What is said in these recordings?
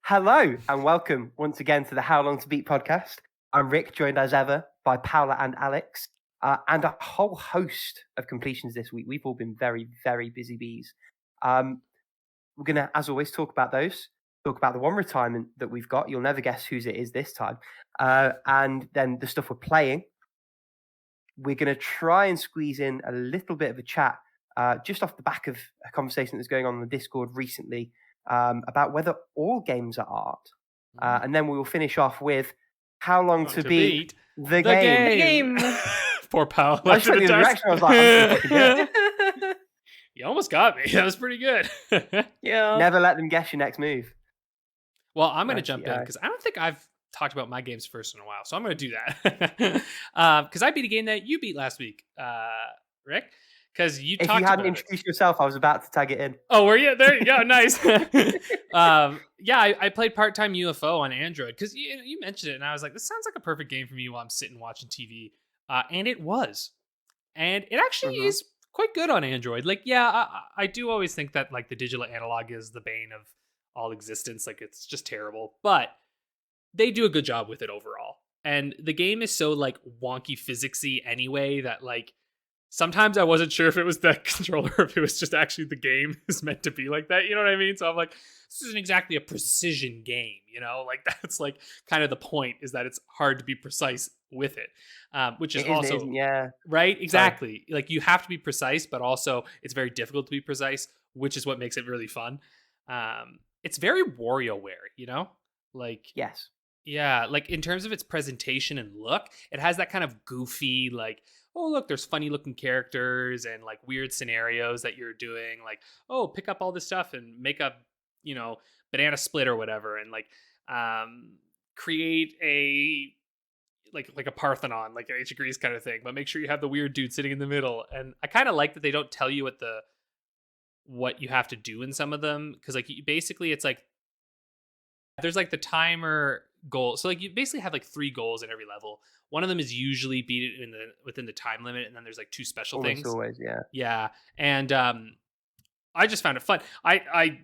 Hello and welcome once again to the How Long to Beat podcast. I'm Rick, joined as ever by Paula and Alex, and a whole host of completions this week. We've all been very, very busy bees. We're going to, as always, talk about those, talk about the one retirement that we've got. You'll never guess whose it is this time. And then the stuff we're playing. We're going to try and squeeze in a little bit of a chat just off the back of a conversation that's going on the Discord recently about whether all games are art. And then we will finish off with how long to beat the game. Poor Paula. I just went in the direction. I was like, I'm fucking do it. You almost got me. That was pretty good. Yeah. Never let them guess your next move. Well, I'm going to jump in because I don't think I've talked about my games first in a while. So I'm going to do that. Because I beat a game that you beat last week, Rick. Because if you hadn't introduced yourself, I was about to tag it in. Oh, were you? There you go. Nice. I played part-time UFO on Android because you mentioned it, and I was like, this sounds like a perfect game for me while I'm sitting watching TV. And it was. And it actually is quite good on Android. Like, yeah, I do always think that like the digital analog is the bane of all existence. Like, it's just terrible. But they do a good job with it overall. And the game is so like wonky physicsy anyway that like sometimes I wasn't sure if it was the controller or if it was just actually the game is meant to be like that. You know what I mean? So I'm like, this isn't exactly a precision game, you know? Like that's like kind of the point is that it's hard to be precise with it. Which is also, yeah. Right? Exactly. Sorry. Like you have to be precise, but also it's very difficult to be precise, which is what makes it really fun. It's very WarioWare, you know? Like, yes. Yeah, like in terms of its presentation and look, it has that kind of goofy, like, oh, look, there's funny looking characters and like weird scenarios that you're doing. Like, oh, pick up all this stuff and make a, banana split or whatever. And like, create a, like a Parthenon, like an ancient Greece kind of thing. But make sure you have the weird dude sitting in the middle. And I kind of like that they don't tell you what you have to do in some of them. Cause like basically it's like, there's like the timer goal. So like you basically have like 3 goals in every level. One of them is usually beat it within the time limit, and then there's like 2 special things. Always, yeah. Yeah, and I just found it fun. I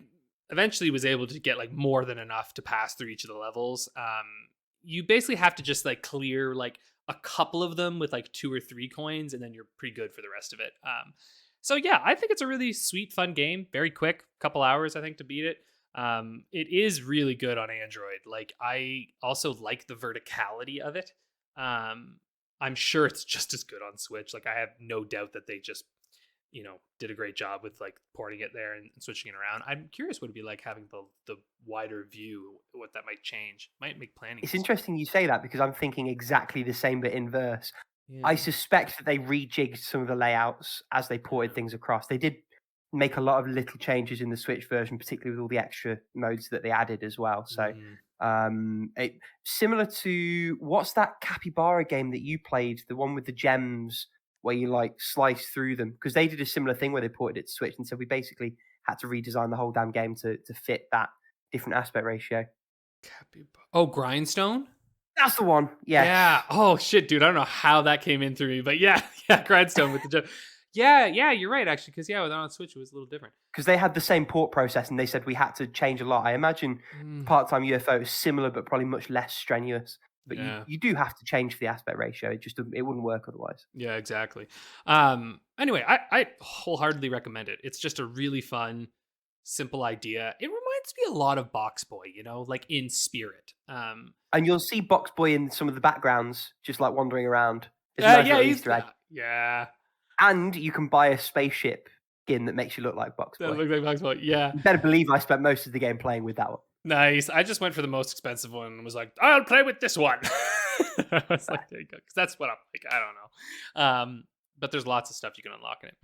eventually was able to get like more than enough to pass through each of the levels. You basically have to just like clear like a couple of them with like 2 or 3 coins, and then you're pretty good for the rest of it. So yeah, I think it's a really sweet, fun game. Very quick, couple hours I think to beat it. It is really good on Android. Like I also like the verticality of it. I'm sure it's just as good on Switch. Like I have no doubt that they just, did a great job with like porting it there and switching it around. I'm curious what it'd be like having the wider view, what that might change. Might make planning. It's interesting you say that because I'm thinking exactly the same but inverse. Yeah. I suspect that they rejigged some of the layouts as they ported things across. They did make a lot of little changes in the Switch version, particularly with all the extra modes that they added as well. So similar to, what's that capybara game that you played, the one with the gems where you like slice through them? Because they did a similar thing where they ported it to Switch, and so we basically had to redesign the whole damn game to fit that different aspect ratio. Oh, Grindstone? That's the one. Yeah. Oh shit, dude, I don't know how that came in through me, but yeah, Grindstone with the gems. Yeah, you're right, actually, because with on Switch, it was a little different. Because they had the same port process, and they said we had to change a lot. I imagine part-time UFO is similar, but probably much less strenuous. But you do have to change the aspect ratio. It wouldn't work otherwise. Yeah, exactly. Anyway, I wholeheartedly recommend it. It's just a really fun, simple idea. It reminds me a lot of Box Boy, like in spirit. And you'll see Box Boy in some of the backgrogrounds, just like wandering around. Yeah. And you can buy a spaceship skin that makes you look like Box Boy. That looks like Box Boy, yeah. You better believe I spent most of the game playing with that one. Nice. I just went for the most expensive one and was like, I'll play with this one. I was like, there you go. Because that's what I'm like. I don't know. But there's lots of stuff you can unlock in it.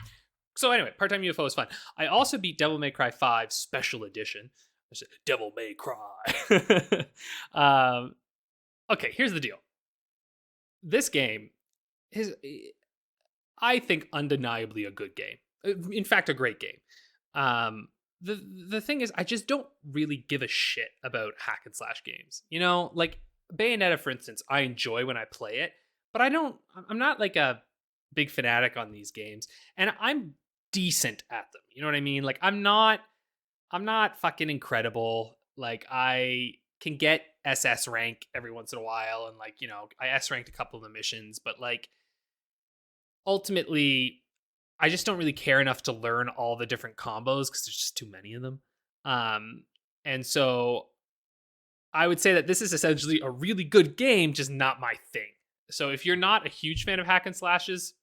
So anyway, Part-Time UFO is fun. I also beat Devil May Cry 5 Special Edition. I said, Devil May Cry. Okay, here's the deal. This game is, I think, undeniably a good game. In fact, a great game. The thing is, I just don't really give a shit about hack and slash games. Like Bayonetta, for instance, I enjoy when I play it, but I'm not like a big fanatic on these games, and I'm decent at them. You know what I mean? Like I'm not fucking incredible. Like, I can get SS rank every once in a while, and like, I S ranked a couple of the missions, but like ultimately I just don't really care enough to learn all the different combos because there's just too many of them. And so I would say that this is essentially a really good game, just not my thing. So if you're not a huge fan of hack and slashes,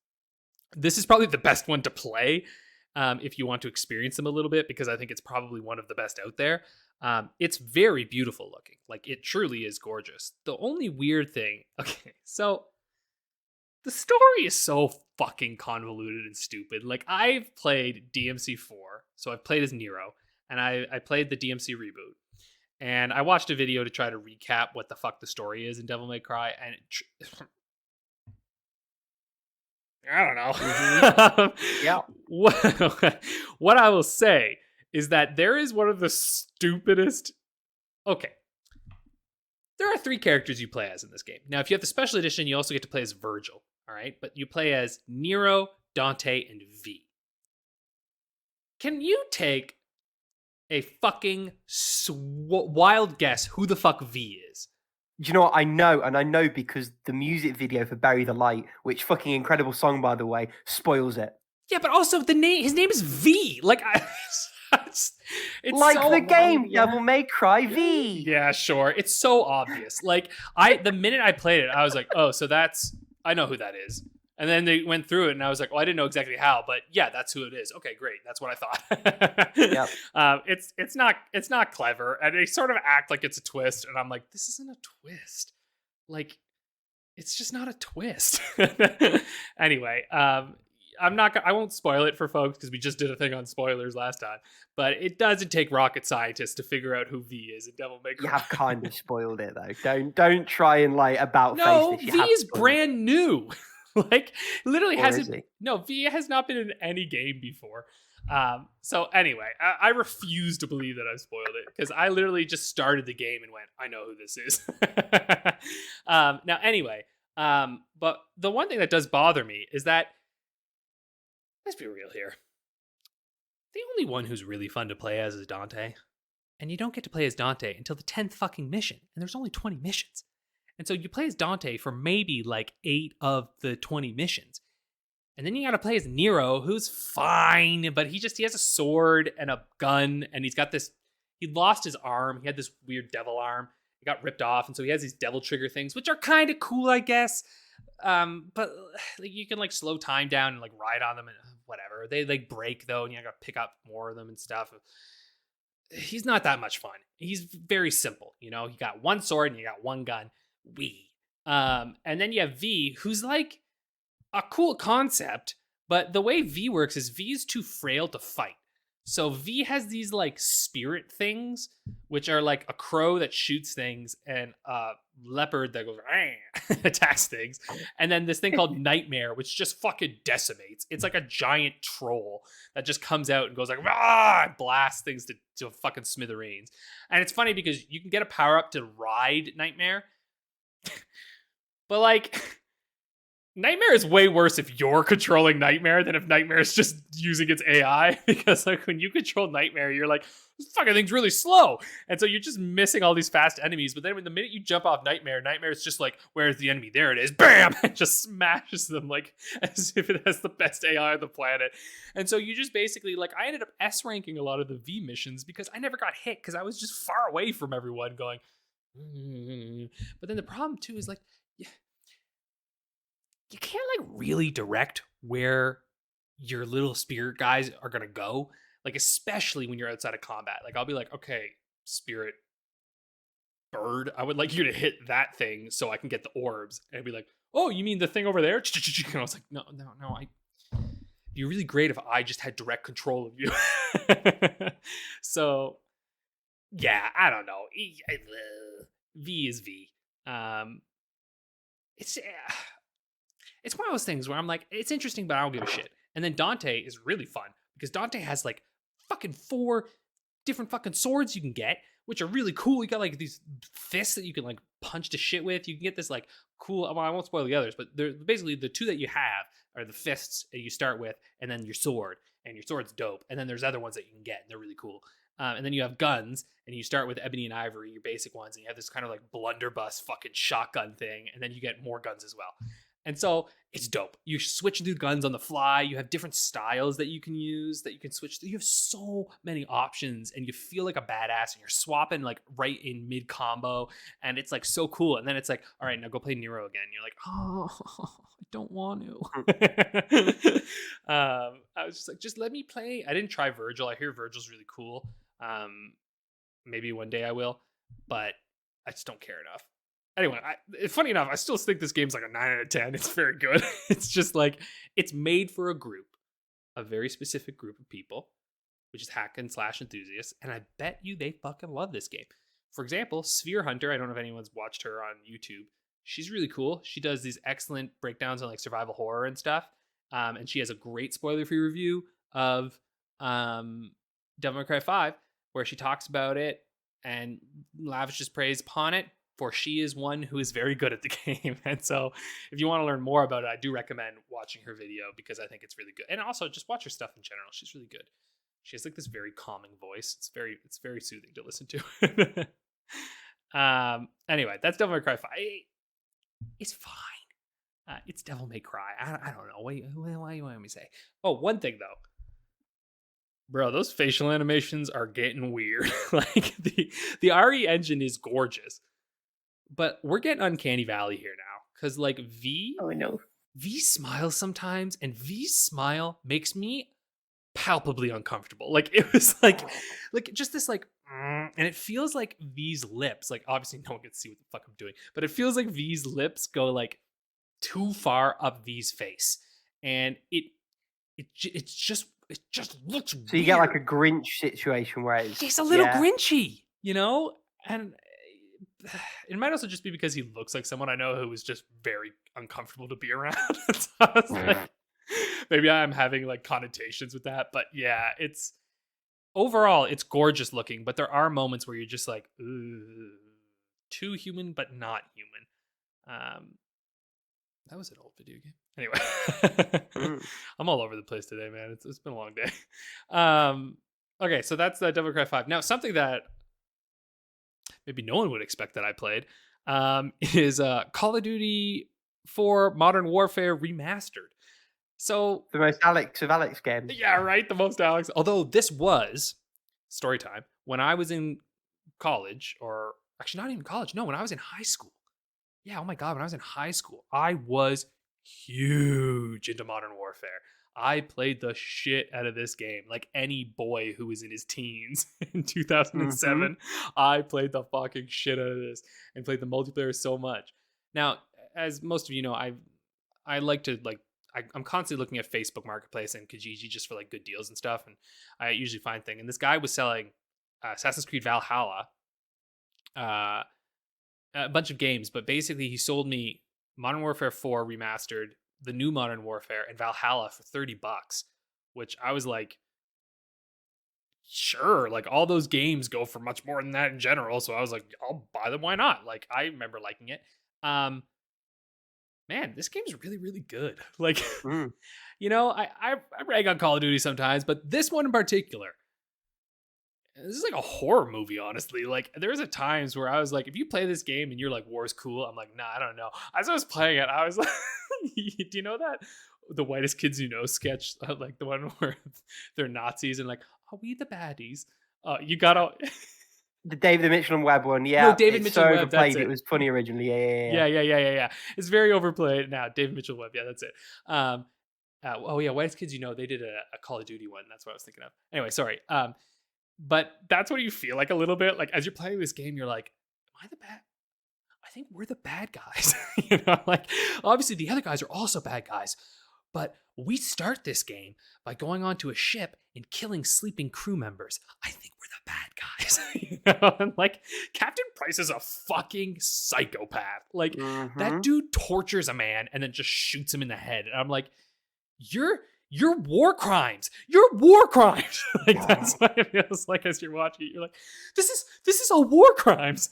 this is probably the best one to play if you want to experience them a little bit, because I think it's probably one of the best out there. It's very beautiful looking. Like, it truly is gorgeous. The only weird thing, okay, so the story is so fucking convoluted and stupid. Like, I've played DMC4, so I've played as Nero, and I played the DMC reboot. And I watched a video to try to recap what the fuck the story is in Devil May Cry, and I don't know. Yeah. What I will say is that there is one of the stupidest... Okay. There are 3 characters you play as in this game. Now, if you have the special edition, you also get to play as Virgil, all right? But you play as Nero, Dante, and V. Can you take a fucking wild guess who the fuck V is? Do you know what? I know, and I know because the music video for Bury the Light, which fucking incredible song, by the way, spoils it. Yeah, but also his name is V. Like, it's like so the game, Devil May Cry V. Yeah, sure. It's so obvious. Like, the minute I played it, I was like, oh, so I know who that is. And then they went through it, and I was like, well, I didn't know exactly how, but yeah, that's who it is. Okay, great. That's what I thought. Yep. It's not clever, and they sort of act like it's a twist, and I'm like, this isn't a twist. Like, it's just not a twist. Anyway, I won't spoil it for folks because we just did a thing on spoilers last time, but it doesn't take rocket scientists to figure out who V is in Devil May Cry. You have kind of spoiled it though. Don't try and like about face this. V is brand new. Like, literally V has not been in any game before. So anyway, I refuse to believe that I spoiled it, because I literally just started the game and went, I know who this is. Now anyway, but the one thing that does bother me is that, let's be real here, the only one who's really fun to play as is Dante. And you don't get to play as Dante until the 10th fucking mission, and there's only 20 missions. And so you play as Dante for maybe like 8 of the 20 missions. And then you gotta play as Nero, who's fine, but he has a sword and a gun, and he lost his arm. He had this weird devil arm. It got ripped off, and so he has these devil trigger things, which are kind of cool, I guess. But like, you can like slow time down and like ride on them and whatever. They like break though, and you gotta pick up more of them and stuff. He's not that much fun. He's very simple, you got one sword and you got one gun. And then you have V, who's like a cool concept, but the way V works is V is too frail to fight. So V has these like spirit things, which are like a crow that shoots things and a leopard that goes attacks things, and then this thing called Nightmare, which just fucking decimates. It's like a giant troll that just comes out and goes like and blasts things to fucking smithereens. And it's funny because you can get a power up to ride Nightmare. But like, Nightmare is way worse if you're controlling Nightmare than if Nightmare is just using its AI, because like when you control Nightmare, you're like, this fucking thing's really slow, and so you're just missing all these fast enemies. But then when the minute you jump off Nightmare is just like, where's the enemy? There it is, bam, and just smashes them like as if it has the best AI on the planet. And so you just basically, like, I ended up S ranking a lot of the V missions because I never got hit because I was just far away from everyone going. But then the problem too is like, you can't like really direct where your little spirit guys are gonna go, like especially when you're outside of combat. Like, I'll be like, okay, spirit bird, I would like you to hit that thing so I can get the orbs. And I'd be like, oh, you mean the thing over there? And I was like, no, it'd be really great if I just had direct control of you. So yeah, I don't know. V is V. It's one of those things where I'm like, it's interesting, but I don't give a shit. And then Dante is really fun because Dante has like fucking 4 different fucking swords you can get, which are really cool. You got like these fists that you can like punch to shit with. You can get this like cool, well, I won't spoil the others, but they're basically the 2 that you have are the fists that you start with, and then your sword, and your sword's dope. And then there's other ones that you can get, and they're really cool. And then you have guns, and you start with ebony and ivory, your basic ones, and you have this kind of like blunderbuss fucking shotgun thing, and then you get more guns as well. And so it's dope. You're switching through guns on the fly. You have different styles that you can use, that you can switch through. You have so many options, and you feel like a badass, and you're swapping like right in mid combo, and it's like so cool. And then it's like, all right, now go play Nero again. You're like, oh, I don't want to. I was just like, just let me play. I didn't try Virgil. I hear Virgil's really cool. Maybe one day I will, but I just don't care enough. Anyway, funny enough, I still think this game's like a 9 out of 10. It's very good. It's just like, it's made for a group, a very specific group of people, which is hack and slash enthusiasts. And I bet you they fucking love this game. For example, Sphere Hunter, I don't know if anyone's watched her on YouTube. She's really cool. She does these excellent breakdowns on like survival horror and stuff. And she has a great spoiler-free review of Devil May Cry 5, where she talks about it and lavishes praise upon it. For she is one who is very good at the game. And so if you want to learn more about it, I do recommend watching her video, because I think it's really good. And also just watch her stuff in general. She's really good. She has like this very calming voice. It's very soothing to listen to. Anyway, that's Devil May Cry 5. It's fine. It's Devil May Cry. I don't know. What do you want me to say? Oh, one thing though. Bro, those facial animations are getting weird. Like the aree engine is gorgeous. But we're getting Uncanny Valley here now, because like V smiles sometimes, and V's smile makes me palpably uncomfortable. Like it was like just this like, and it feels like V's lips, like obviously no one can see what the fuck I'm doing, but it feels like V's lips go like too far up V's face, and it just looks. So you get like a Grinch situation where it's a little grinchy, you know, and. It might also just be because he looks like someone I know who is just very uncomfortable to be around. So I was like, maybe I'm having like connotations with that, but yeah, it's overall it's gorgeous looking, but there are moments where you're just like, too human but not human. That was an old video game. Anyway, I'm all over the place today, man. It's been a long day. Okay, so that's Devil May Cry 5. Now, something that maybe no one would expect that I played, is Call of Duty 4 Modern Warfare Remastered. So the most Alex of Alex games. Yeah, right. The most Alex. Although this was story time when I was in college, or actually not even college. No, when I was in high school. Yeah. Oh my God. When I was in high school, I was huge into Modern Warfare. I played the shit out of this game. Like any boy who was in his teens in 2007, I played the fucking shit out of this and played the multiplayer so much. Now, as most of you know, I like to like, I'm constantly looking at Facebook Marketplace and Kijiji just for like good deals and stuff. And I usually find things. And this guy was selling Assassin's Creed Valhalla, a bunch of games, but basically he sold me Modern Warfare 4 Remastered, the new Modern Warfare, and Valhalla for $30, which I was like, sure, like all those games go for much more than that in general. So I was like, I'll buy them. Why not? Like I remember liking it. Man, this game's really, really good. Like, you know, I rag on Call of Duty sometimes, but this one in particular, this is like a horror movie, honestly. Like there's a times where I was like, if you play this game and you're like, war's cool, I'm like, nah, I don't know. As I was playing it, I was like, do you know that the Whitest Kids You Know sketch, like the one where they're Nazis and like, are we the baddies? You gotta the David Mitchell and Webb one. Yeah, no, David Mitchell and Webb. Overplayed. It was funny originally. Yeah. It's very overplayed now. David Mitchell and Webb. Yeah, that's it. Oh yeah, Whitest Kids You Know, they did a Call of Duty one. That's what I was thinking of. Anyway, sorry. But that's what you feel like a little bit. Like as you're playing this game, you're like, am I the bad? I think we're the bad guys. You know, like obviously the other guys are also bad guys, but we start this game by going onto a ship and killing sleeping crew members. I think we're the bad guys. You know? And like Captain Price is a fucking psychopath. Like that dude tortures a man and then just shoots him in the head. And I'm like, you're war crimes. You're war crimes. Like that's what it feels like as you're watching it. You're like, this is all war crimes.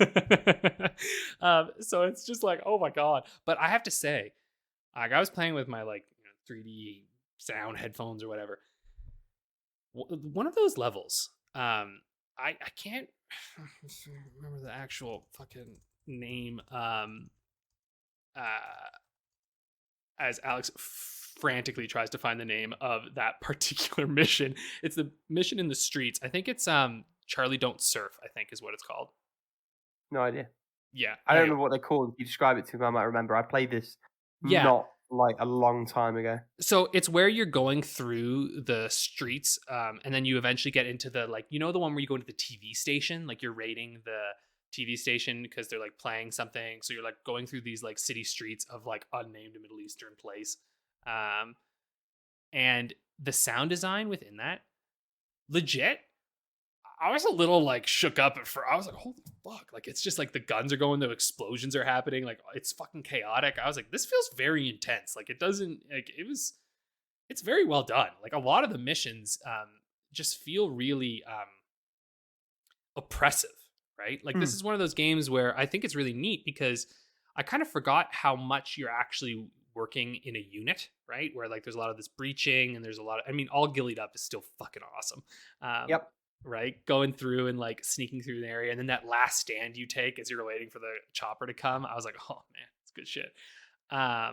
So it's just like, oh my God. But I have to say, like I was playing with my like 3D sound headphones or whatever. One of those levels, I I can't remember the actual fucking name. As Alex frantically tries to find the name of that particular mission. It's the mission in the streets. I think it's Charlie Don't Surf, I think is what it's called. No idea. Yeah. I don't know what they're called. If you describe it to me, I might remember. I played this not like a long time ago. So it's where you're going through the streets, and then you eventually get into the, like, the one where you go into the TV station, like you're raiding the TV station because they're like playing something. So you're like going through these like city streets of like unnamed Middle Eastern place. And the sound design within that, legit, I was a little like shook up I was like, holy fuck. Like, it's just like the guns are going, the explosions are happening. Like, it's fucking chaotic. I was like, this feels very intense. Like, it doesn't, like, it's very well done. Like, a lot of the missions just feel really oppressive, right? Like, this is one of those games where I think it's really neat because I kind of forgot how much you're actually working in a unit, right? Where like there's a lot of this breaching and there's a lot of, I mean, all gillied up is still fucking awesome. Yep. Right? Going through and like sneaking through the area. And then that last stand you take as you're waiting for the chopper to come. I was like, oh man, it's good shit. I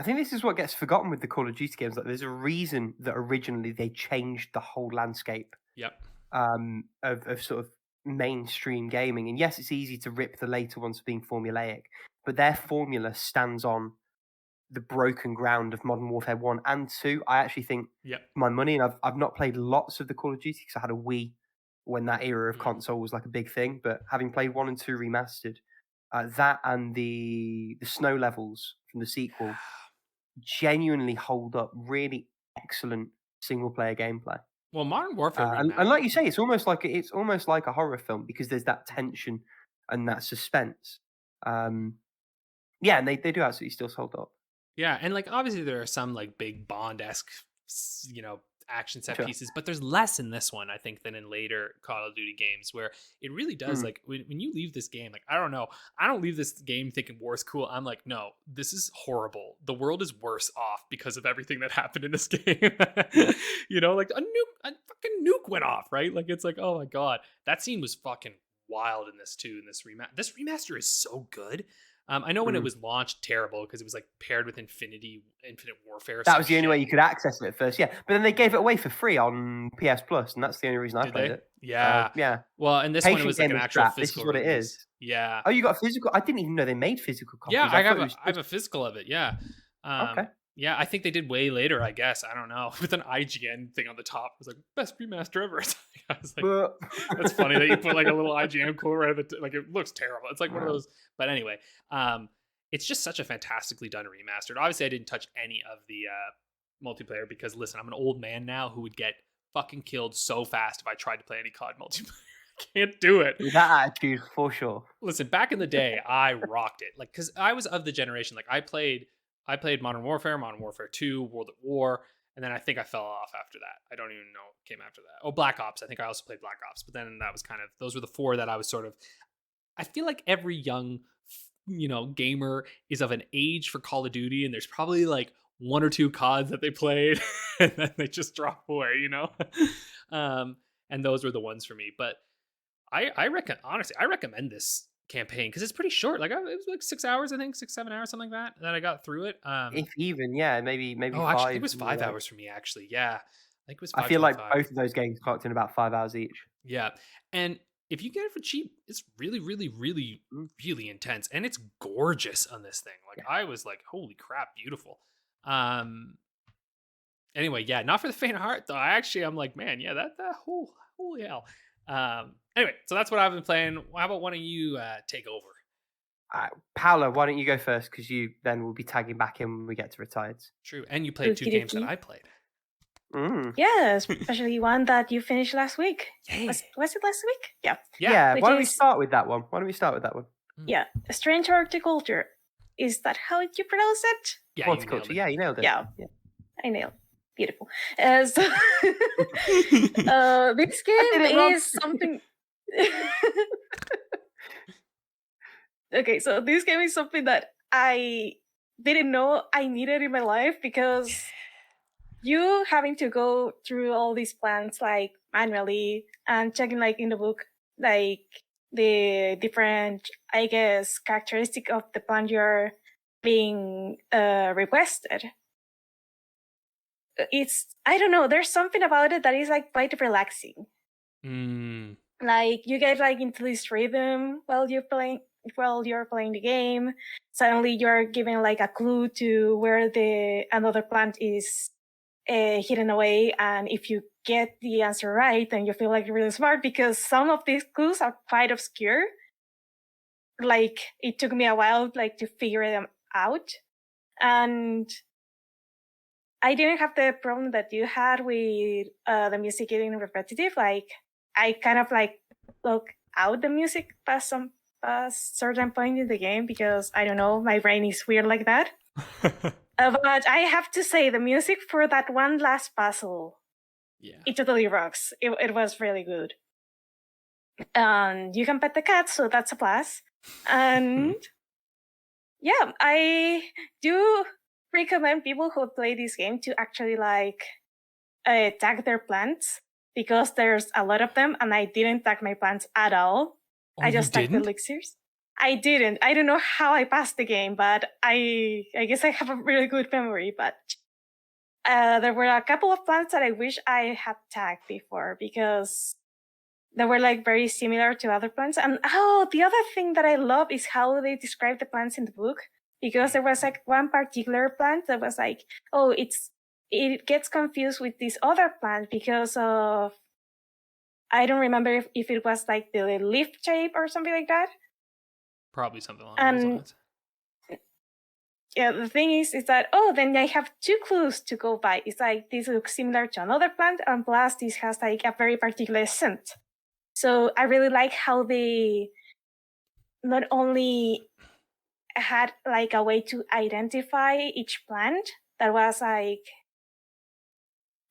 think this is what gets forgotten with the Call of Duty games. Like, there's a reason that originally they changed the whole landscape. Yep. Of sort of mainstream gaming. And yes, it's easy to rip the later ones for being formulaic, but their formula stands on the broken ground of Modern Warfare 1 and 2. I actually think my money, and I've not played lots of the Call of Duty because I had a Wii when that era of console was like a big thing, but having played 1 and 2 remastered, that and the snow levels from the sequel genuinely hold up. Really excellent single player gameplay. Well, Modern Warfare and like you say, it's almost like a horror film because there's that tension and that suspense. And they do absolutely still hold up. Yeah, and like obviously there are some like big Bond-esque, action set pieces, but there's less in this one, I think, than in later Call of Duty games, where it really does like when you leave this game, like I don't leave this game thinking war is cool. I'm like, no, this is horrible. The world is worse off because of everything that happened in this game. Like a fucking nuke went off, right? Like it's like, oh my god, that scene was fucking wild in this too. In this remaster is so good. I know when it was launched, terrible because it was like paired with Infinite Warfare. That was the only way you could access it at first, yeah. But then they gave it away for free on PS Plus, and that's the only reason I played it. Yeah, yeah. Well, and this one was like an actual physical. This is what it is. Yeah. Oh, you got a physical? I didn't even know they made physical copies. Yeah, I have a physical of it. Yeah. Okay. Yeah, I think they did way later, I guess. I don't know. With an IGN thing on the top. It was like, best remaster ever. I was like, that's funny that you put like a little IGN quote right at the like, it looks terrible. It's like one of those. But anyway, it's just such a fantastically done remastered. Obviously, I didn't touch any of the multiplayer because, listen, I'm an old man now who would get fucking killed so fast if I tried to play any COD multiplayer. I can't do it. That attitude, for sure. Listen, back in the day, I rocked it. Like, because I was of the generation. Like, I played Modern Warfare 2, World at War, and then I think I fell off after that. I don't even know what came after that. Oh, Black Ops. I think I also played Black Ops, but then that was kind of, those were the 4 that I was sort of, I feel like every young, gamer is of an age for Call of Duty, and there's probably like 1 or 2 CODs that they played, and then they just drop away, and those were the ones for me. But I recommend this campaign because it's pretty short. Like it was like 6 hours, I think 6-7 hours, something like that I got through it. If even, maybe 5. Actually, it was 5 hours for me. Actually, yeah, I think it was. 5, I feel like both of those games clocked in about 5 hours each. Yeah, and if you get it for cheap, it's really, really, really, really intense, and it's gorgeous on this thing. Like I was like, holy crap, beautiful. Anyway, yeah, not for the faint of heart though. I'm like, man, yeah, that holy hell. Anyway, so that's what I've been playing. How about one of you take over? Paula, why don't you go first? Because you then will be tagging back in when we get to retired. True, and you played 2 games that I played. Yeah, especially one that you finished last week. Yeah. Was it last week? Yeah. Why don't we start with that one? Yeah, Strange Horticulture. Is that how you pronounce it? Yeah, Horticulture. Yeah, you nailed it. Yeah. I nailed. Beautiful. So this game is something. Okay, so this game is something that I didn't know I needed in my life because you having to go through all these plans like manually and checking like in the book like the different, I guess, characteristic of the plant you're being requested. It's, I don't know, there's something about it that is like quite relaxing. Like you get like into this rhythm while you're playing the game. Suddenly you're given like a clue to where another plant is hidden away, and if you get the answer right, then you feel like you're really smart, because some of these clues are quite obscure. Like it took me a while like to figure them out, and I didn't have the problem that you had with the music getting repetitive. Like I kind of like block out the music past certain point in the game, because I don't know, my brain is weird like that. But I have to say, the music for that one last puzzle, it totally rocks. It was really good. And you can pet the cat, so that's a plus. And yeah, I do recommend people who play this game to actually like tag their plants, because there's a lot of them, and I didn't tag my plants at all. I just tagged the elixirs. I didn't. I don't know how I passed the game, but I guess I have a really good memory. But there were a couple of plants that I wish I had tagged before, because they were like very similar to other plants. And the other thing that I love is how they describe the plants in the book, because there was like one particular plant that was like, it gets confused with this other plant because of, I don't remember if it was like the leaf shape or something like that. Probably something along those lines. Yeah, the thing is that, then I have two clues to go by. It's like, this looks similar to another plant, and plus this has like a very particular scent. So I really like how they not only had like a way to identify each plant that was like,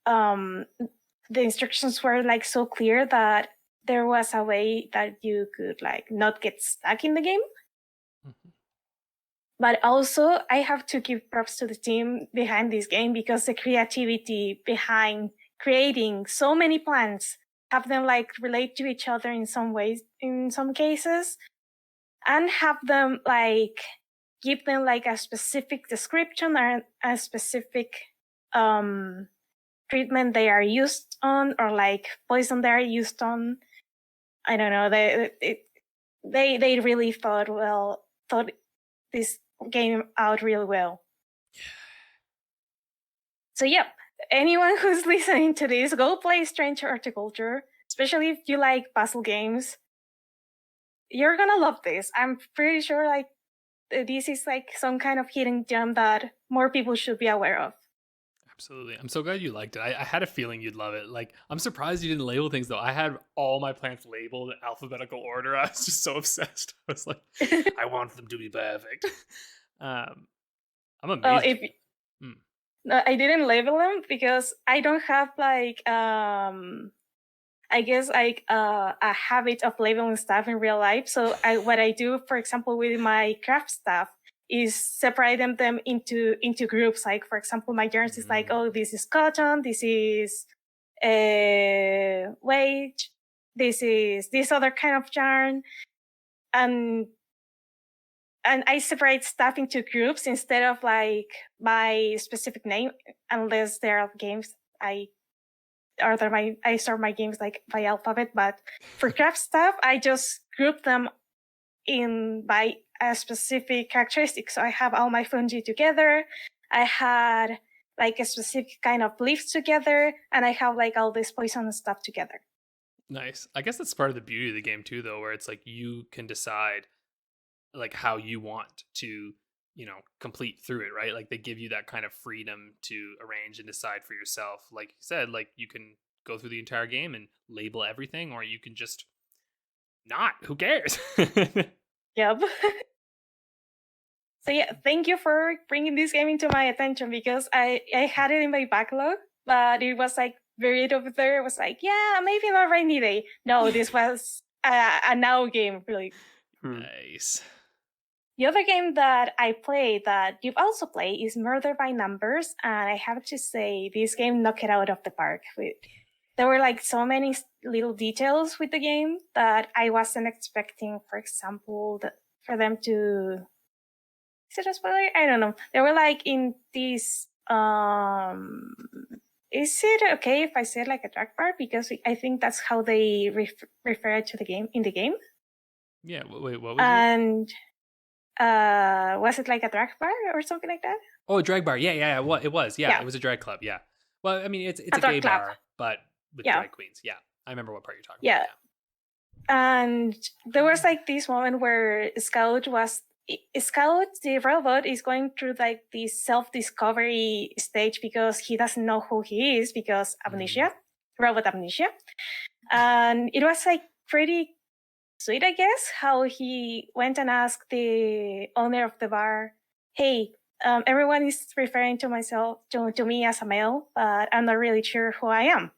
the instructions were like so clear that there was a way that you could like not get stuck in the game. But also, I have to give props to the team behind this game, because the creativity behind creating so many plants, have them like relate to each other in some ways, in some cases, and have them like give them like a specific description or a specific treatment they are used on, or like poison they are used on. I don't know. They really thought this game out real well. So yeah, anyone who's listening to this, go play Strange Horticulture, especially if you like puzzle games. You're gonna love this. I'm pretty sure like this is like some kind of hidden gem that more people should be aware of. Absolutely. I'm so glad you liked it. I had a feeling you'd love it. Like, I'm surprised you didn't label things, though. I had all my plants labeled in alphabetical order. I was just so obsessed. I was like, I want them to be perfect. I'm amazed. No, I didn't label them because I don't have like, I guess like a habit of labeling stuff in real life. So what I do, for example, with my craft stuff, is separate them into groups. Like, for example, my yarns is like, this is cotton, this is wage, this is this other kind of yarn, and I separate stuff into groups instead of like by specific name, unless there are games I sort my games like by alphabet. But for craft stuff, I just group them in by a specific characteristic. So I have all my fungi together. I had like a specific kind of leaves together, and I have like all this poison stuff together. Nice. I guess that's part of the beauty of the game too, though, where it's like you can decide like how you want to, complete through it, right? Like they give you that kind of freedom to arrange and decide for yourself. Like you said, like you can go through the entire game and label everything, or you can just not. Who cares? Yep. So yeah, thank you for bringing this game into my attention, because I had it in my backlog, but it was like buried over there. It was like, yeah, maybe not rainy day. No, this was a now game, really. Nice. The other game that I played that you've also played is Murder by Numbers, and I have to say this game knocked it out of the park. there were like so many little details with the game that I wasn't expecting. For example, for them to, is it a spoiler? I don't know. They were like in this. Is it okay if I say like a drag bar? Because I think that's how they refer to the game in the game. Yeah. Wait. What was it? And was it like a drag bar or something like that? Oh, a drag bar. Yeah. What it was. Yeah, Yeah. it was a drag club. Yeah. Well, I mean, it's a drag gay club. bar, but with Yeah. drag queens. Yeah, I remember what part you're talking Yeah. about. And there was like this moment where Scout, the robot, is going through like this self-discovery stage because he doesn't know who he is because amnesia, robot amnesia. And it was like pretty sweet, I guess, how he went and asked the owner of the bar, hey, everyone is referring to me as a male, but I'm not really sure who I am.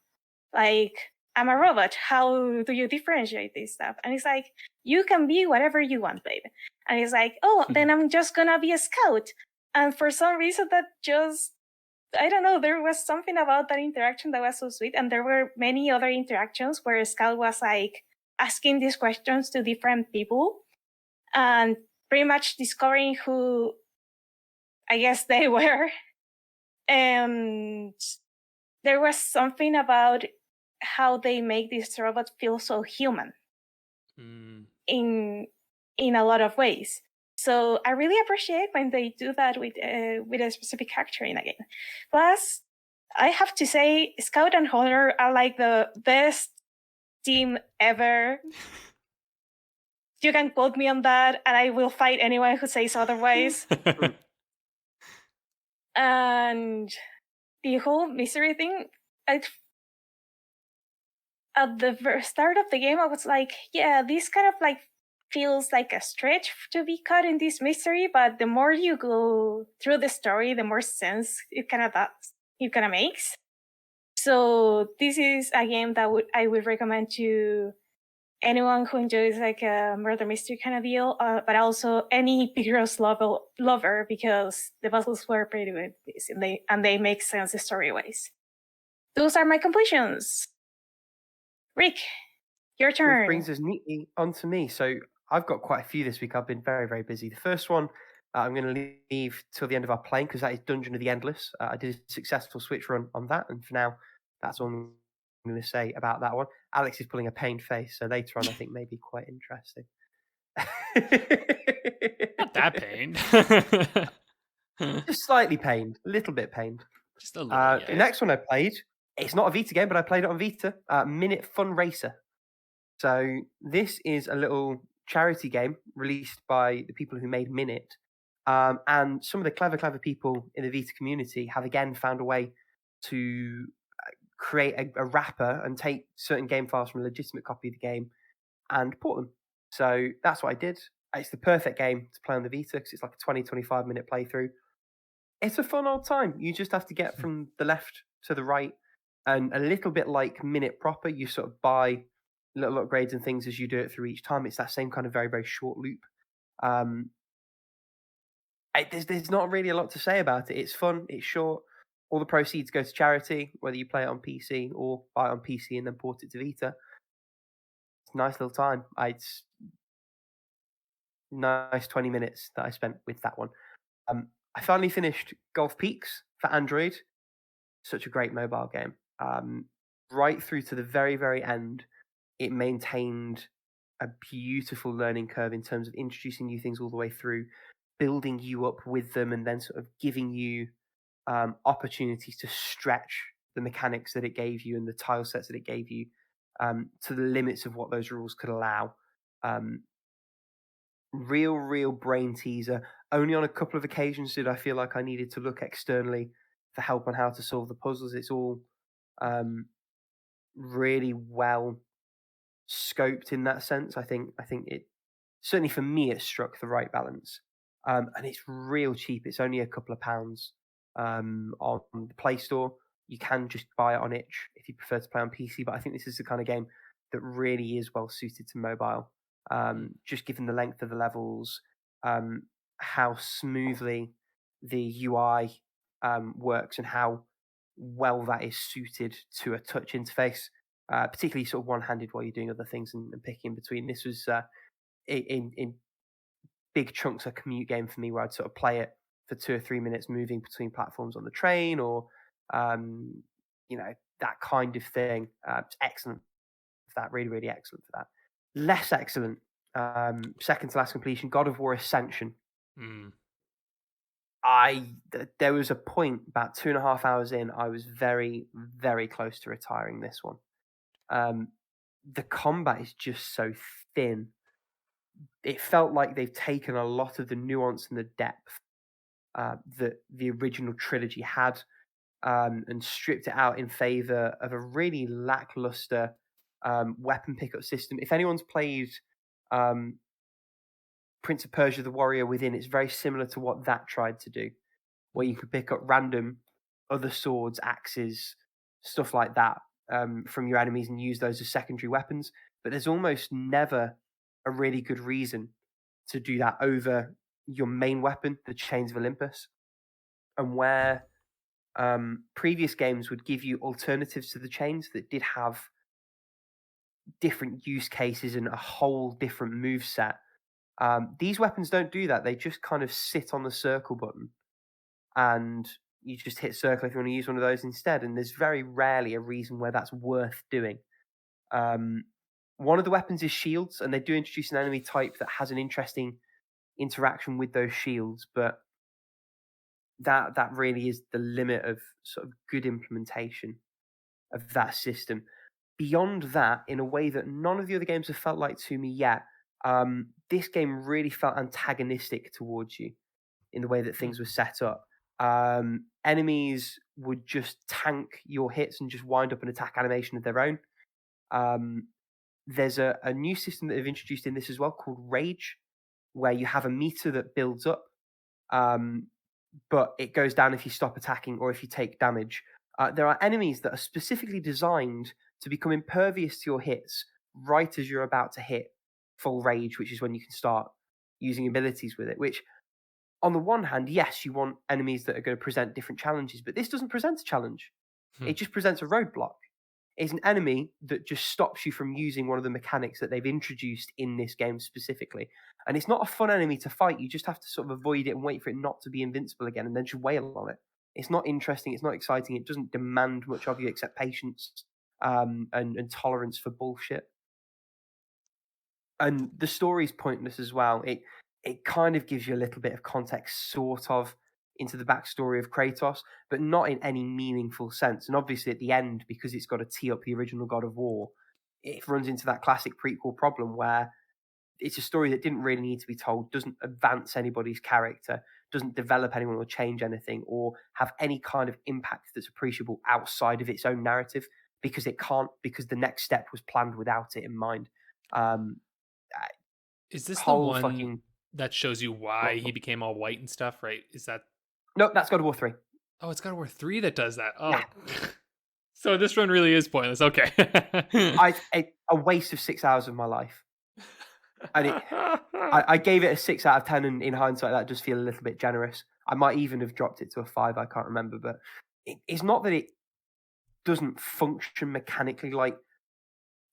Like, I'm a robot. How do you differentiate this stuff? And it's like, you can be whatever you want, babe. And he's like, oh, then I'm just gonna be a scout. And for some reason that just, I don't know, there was something about that interaction that was so sweet. And there were many other interactions where Scout was like asking these questions to different people and pretty much discovering who I guess they were. And there was something about how they make this robot feel so human in a lot of ways. So I really appreciate when they do that with a specific character in a game. Plus, I have to say, Scout and Honor are like the best team ever. You can quote me on that, and I will fight anyone who says otherwise. And the whole mystery thing, at the start of the game, I was like, yeah, this kind of like feels like a stretch to be caught in this mystery, but the more you go through the story, the more sense it kind of makes. So this is a game that I would recommend to anyone who enjoys like a murder mystery kind of deal, but also any Big Girls lover, because the puzzles were pretty good and they make sense story-wise. Those are my completions. Rick, your turn. Which brings us neatly onto me. So I've got quite a few this week. I've been very, very busy. The first one I'm going to leave till the end of our playing because that is Dungeon of the Endless. I did a successful switch run on that, and for now, that's all I'm going to say about that one. Alex is pulling a pained face, so later on I think may be quite interesting. Not that pained. Just slightly pained, a little bit pained. Just a little. Yeah. The next one I played, it's not a Vita game, but I played it on Vita. Minute Fun Racer. So this is a little charity game released by the people who made Minute. And some of the clever people in the Vita community have again found a way to create a wrapper and take certain game files from a legitimate copy of the game and port them. So that's what I did. It's the perfect game to play on the Vita because it's like a 20-25 minute playthrough. It's a fun old time. You just have to get from the left to the right, and a little bit like Minute proper, you sort of buy little upgrades and things as you do it through each time. It's that same kind of very, very short loop. There's not really a lot to say about it. It's fun. It's short. All the proceeds go to charity, whether you play it on PC or buy it on PC and then port it to Vita. It's a nice little time. It's nice 20 minutes that I spent with that one. I finally finished Golf Peaks for Android. Such a great mobile game. Right through to the very, very end, it maintained a beautiful learning curve in terms of introducing new things all the way through, building you up with them, and then sort of giving you opportunities to stretch the mechanics that it gave you and the tile sets that it gave you to the limits of what those rules could allow. Real brain teaser. Only on a couple of occasions did I feel like I needed to look externally for help on how to solve the puzzles. It's all really well scoped in that sense. I think it, certainly for me, it struck the right balance. And it's real cheap. It's only a couple of pounds on the Play Store. You can just buy it on itch if you prefer to play on PC, but I think this is the kind of game that really is well suited to mobile. Just given the length of the levels, how smoothly the UI works, and how well that is suited to a touch interface, particularly sort of one-handed while you're doing other things and picking in between. This was in big chunks a commute game for me, where I'd sort of play it for 2 or 3 minutes, moving between platforms on the train, or that kind of thing. It's excellent for that. Really, really excellent for that. Less excellent, second to last completion, God of War Ascension. There was a point about 2.5 hours in, I was very, very close to retiring this one. The combat is just so thin. It felt like they've taken a lot of the nuance and the depth that the original trilogy had, and stripped it out in favor of a really lackluster weapon pickup system. If anyone's played Prince of Persia: The Warrior Within, it's very similar to what that tried to do, where you could pick up random other swords, axes, stuff like that from your enemies and use those as secondary weapons. But there's almost never a really good reason to do that over your main weapon, the Chains of Olympus. And where previous games would give you alternatives to the chains that did have different use cases and a whole different move set, these weapons don't do that. They just kind of sit on the circle button, and you just hit circle if you want to use one of those instead. And there's very rarely a reason where that's worth doing. One of the weapons is shields, and they do introduce an enemy type that has an interesting interaction with those shields, but that really is the limit of sort of good implementation of that system. Beyond that, in a way that none of the other games have felt like to me yet, this game really felt antagonistic towards you in the way that things were set up. Enemies would just tank your hits and just wind up an attack animation of their own. There's a new system that they've introduced in this as well called Rage, where you have a meter that builds up, but it goes down if you stop attacking or if you take damage. There are enemies that are specifically designed to become impervious to your hits right as you're about to hit full rage, which is when you can start using abilities with it. Which, on the one hand, yes, you want enemies that are going to present different challenges, but this doesn't present a challenge. It just presents a roadblock. It's an enemy that just stops you from using one of the mechanics that they've introduced in this game specifically. And it's not a fun enemy to fight. You just have to sort of avoid it and wait for it not to be invincible again, and then just wail on it. It's not interesting. It's not exciting. It doesn't demand much of you except patience and tolerance for bullshit. And the story's pointless as well. It kind of gives you a little bit of context, sort of, into the backstory of Kratos, but not in any meaningful sense. And obviously at the end, because it's got to tee up the original God of War, it runs into that classic prequel problem where it's a story that didn't really need to be told, doesn't advance anybody's character, doesn't develop anyone or change anything, or have any kind of impact that's appreciable outside of its own narrative, because it can't, because the next step was planned without it in mind. Is this the one that shows you why he became all white and stuff, right? Is that... No, that's God of War 3. Oh, it's God of War 3 that does that. Oh. Yeah. So this run really is pointless. Okay. A waste of 6 hours of my life. And I gave it a 6 out of 10, and in hindsight, that does feel a little bit generous. I might even have dropped it to a 5, I can't remember. But it's not that it doesn't function mechanically. Like,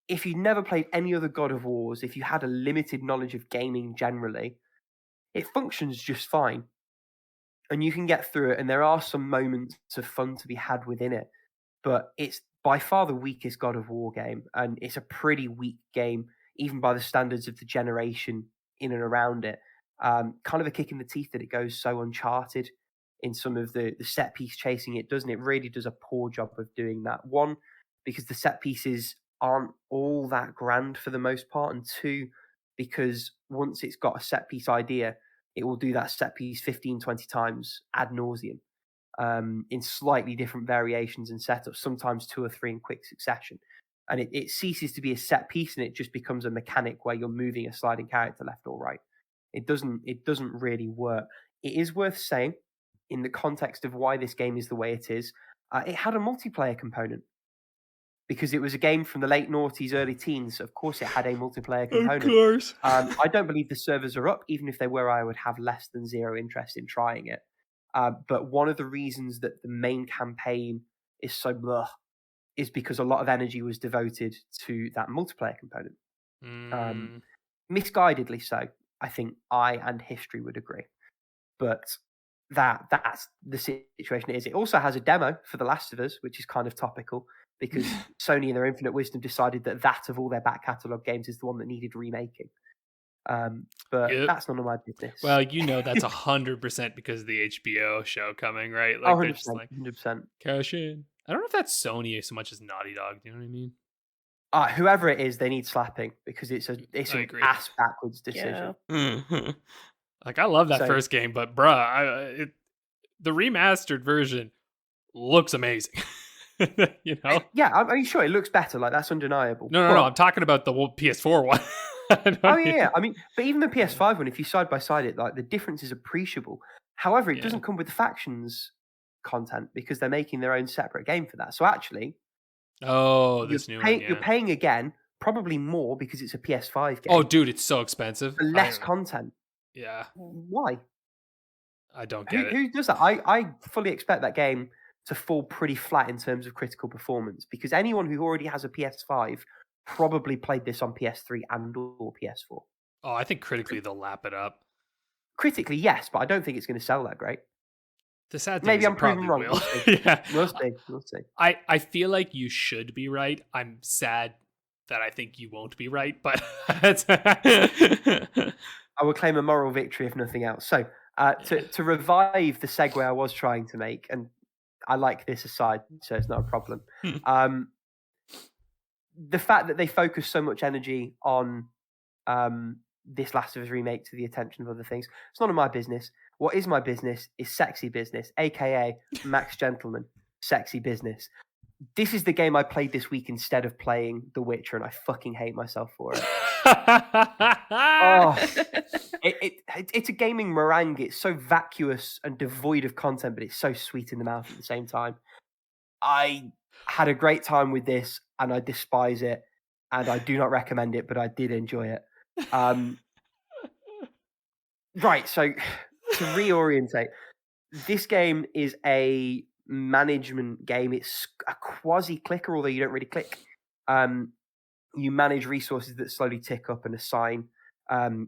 if you'd never played any other God of Wars, if you had a limited knowledge of gaming generally, it functions just fine. And you can get through it, and there are some moments of fun to be had within it. But it's by far the weakest God of War game, and it's a pretty weak game, even by the standards of the generation in and around it. Kind of a kick in the teeth that it goes so uncharted in some of the set piece chasing it does, and it really does a poor job of doing that. One, because the set pieces aren't all that grand for the most part, and two, because once it's got a set piece idea, it will do that set piece 15, 20 times ad nauseum, in slightly different variations and setups, sometimes 2 or 3 in quick succession. And it ceases to be a set piece, and it just becomes a mechanic where you're moving a sliding character left or right. It doesn't really work. It is worth saying, in the context of why this game is the way it is, it had a multiplayer component. Because it was a game from the late noughties, early teens. Of course, it had a multiplayer component. Of course. I don't believe the servers are up. Even if they were, I would have less than zero interest in trying it. But one of the reasons that the main campaign is so blah is because a lot of energy was devoted to that multiplayer component. Misguidedly so, I think I and history would agree. But that's the situation it is. It also has a demo for The Last of Us, which is kind of topical because Sony in their infinite wisdom decided that of all their back catalogue games is the one that needed remaking. But that's none of my business. Well, that's 100% because of the HBO show coming, right? Like 100%, 100%. Cash in. I don't know if that's Sony so much as Naughty Dog. Do you know what I mean? Whoever it is, they need slapping because it's an ass backwards decision. Yeah. Like I love that first game, but bruh, the remastered version looks amazing. Yeah, I'm sure it looks better. Like that's undeniable. No. I'm talking about the PS4 one. Yeah. I mean, but even the PS5 one, if you side by side it, like the difference is appreciable. However, it doesn't come with the factions content because they're making their own separate game for that. So actually, this new one, you're paying again, probably more because it's a PS5 game. Oh, dude, it's so expensive. For less content. Yeah. Why? I don't get it. Who does that? I fully expect that game to fall pretty flat in terms of critical performance because anyone who already has a PS5 probably played this on PS3 and or PS4. Oh, I think critically they'll lap it up. Critically, yes, but I don't think it's going to sell that great. The sad thing Maybe is I'm proven wrong. We'll see. I feel like you should be right. I'm sad that I think you won't be right, but I will claim a moral victory if nothing else. So to revive the segue I was trying to make, and I like this aside, so it's not a problem. The fact that they focus so much energy on this Last of Us remake to the attention of other things, it's none of my business. What is my business is sexy business, aka Max Gentleman, sexy business. This is the game I played this week instead of playing The Witcher, and I fucking hate myself for it. It's a gaming meringue. It's so vacuous and devoid of content, but it's so sweet in the mouth at the same time. I had a great time with this, and I despise it, and I do not recommend it, but I did enjoy it. Right, so to reorientate, this game is a management game. It's a quasi-clicker, although you don't really click. You manage resources that slowly tick up and assign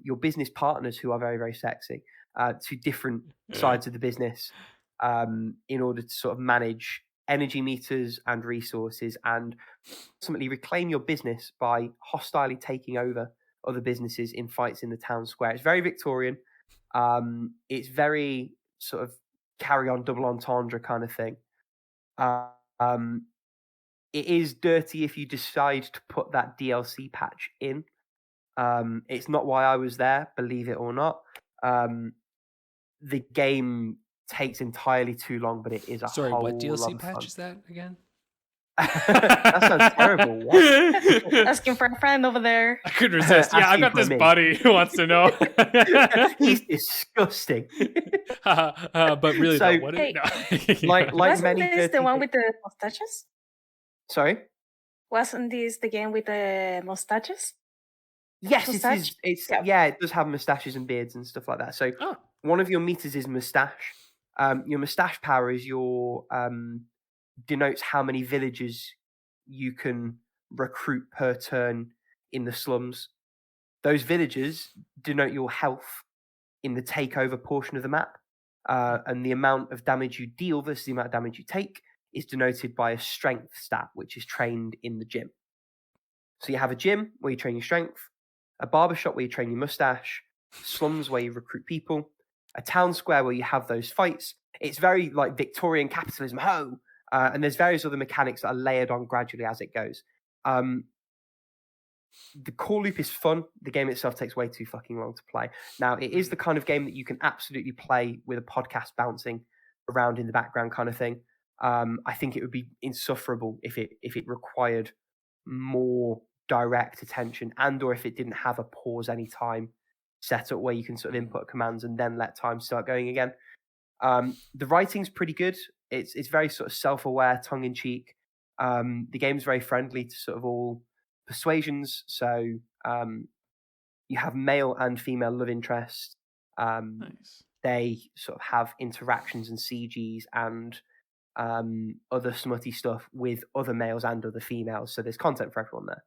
your business partners, who are very, very sexy, to different sides of the business in order to sort of manage energy meters and resources and ultimately reclaim your business by hostilely taking over other businesses in fights in the town square. It's very Victorian. It's very sort of carry on double entendre kind of thing. It is dirty if you decide to put that DLC patch in. It's not why I was there, believe it or not. The game takes entirely too long, but it is a Sorry, whole what DLC lot of patch fun. is that again? That sounds terrible. What? Asking for a friend over there. I couldn't resist. Yeah, I've got this buddy who wants to know. He's disgusting. But really, So, though, what hey, like wasn't many this dirty the one with the mustaches? Sorry? Wasn't this the game with the mustaches? Yes, it Mustache? is. It's Yeah. yeah, it does have mustaches and beards and stuff like that. So one of your meters is mustache. Your mustache power is your denotes how many villagers you can recruit per turn in the slums. Those villagers denote your health in the takeover portion of the map, and the amount of damage you deal versus the amount of damage you take is denoted by a strength stat, which is trained in the gym. So you have a gym where you train your strength, a barbershop where you train your mustache, slums where you recruit people, a town square where you have those fights. It's very like Victorian capitalism, and there's various other mechanics that are layered on gradually as it goes. The core loop is fun. The game itself takes way too fucking long to play. Now, it is the kind of game that you can absolutely play with a podcast bouncing around in the background kind of thing. I think it would be insufferable if it required more direct attention and or if it didn't have a pause anytime setup where you can sort of input commands and then let time start going again. The writing's pretty good. It's very sort of self-aware, tongue-in-cheek. The game's very friendly to sort of all persuasions. So you have male and female love interests. Nice. They sort of have interactions and CGs and other smutty stuff with other males and other females. So there's content for everyone there.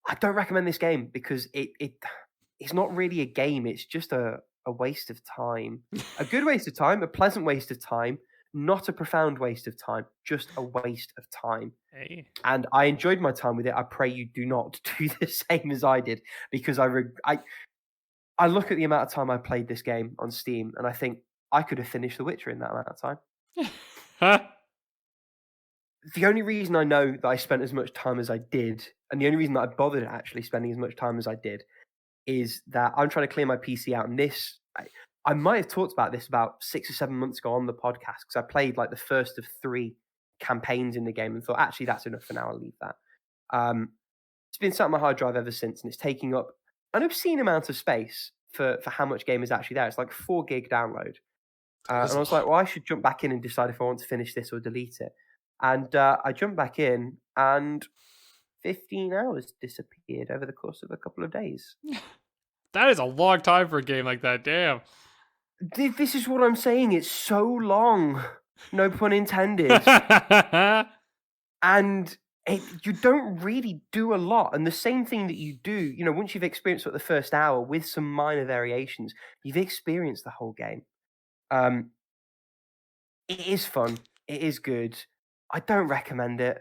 I don't recommend this game because it's not really a game. It's just a waste of time. A good waste of time, a pleasant waste of time, not a profound waste of time, just a waste of time. Hey. And I enjoyed my time with it. I pray you do not do the same as I did, because I look at the amount of time I played this game on Steam and I think I could have finished The Witcher in that amount of time. The only reason I know that I spent as much time as I did, and the only reason that I bothered actually spending as much time as I did, is that I'm trying to clear my PC out. And this, I might have talked about this about 6 or 7 months ago on the podcast, because I played like the first of 3 campaigns in the game and thought, actually, that's enough for now. I'll leave that. It's been sat on my hard drive ever since, and it's taking up an obscene amount of space for how much game is actually there. It's like 4 gig download. And I was like, well, I should jump back in and decide if I want to finish this or delete it. And I jumped back in, and 15 hours disappeared over the course of a couple of days. That is a long time for a game like that. Damn. This is what I'm saying. It's so long. No pun intended. And you don't really do a lot. And the same thing that you do, once you've experienced the first hour with some minor variations, you've experienced the whole game. It is fun. It is good. I don't recommend it.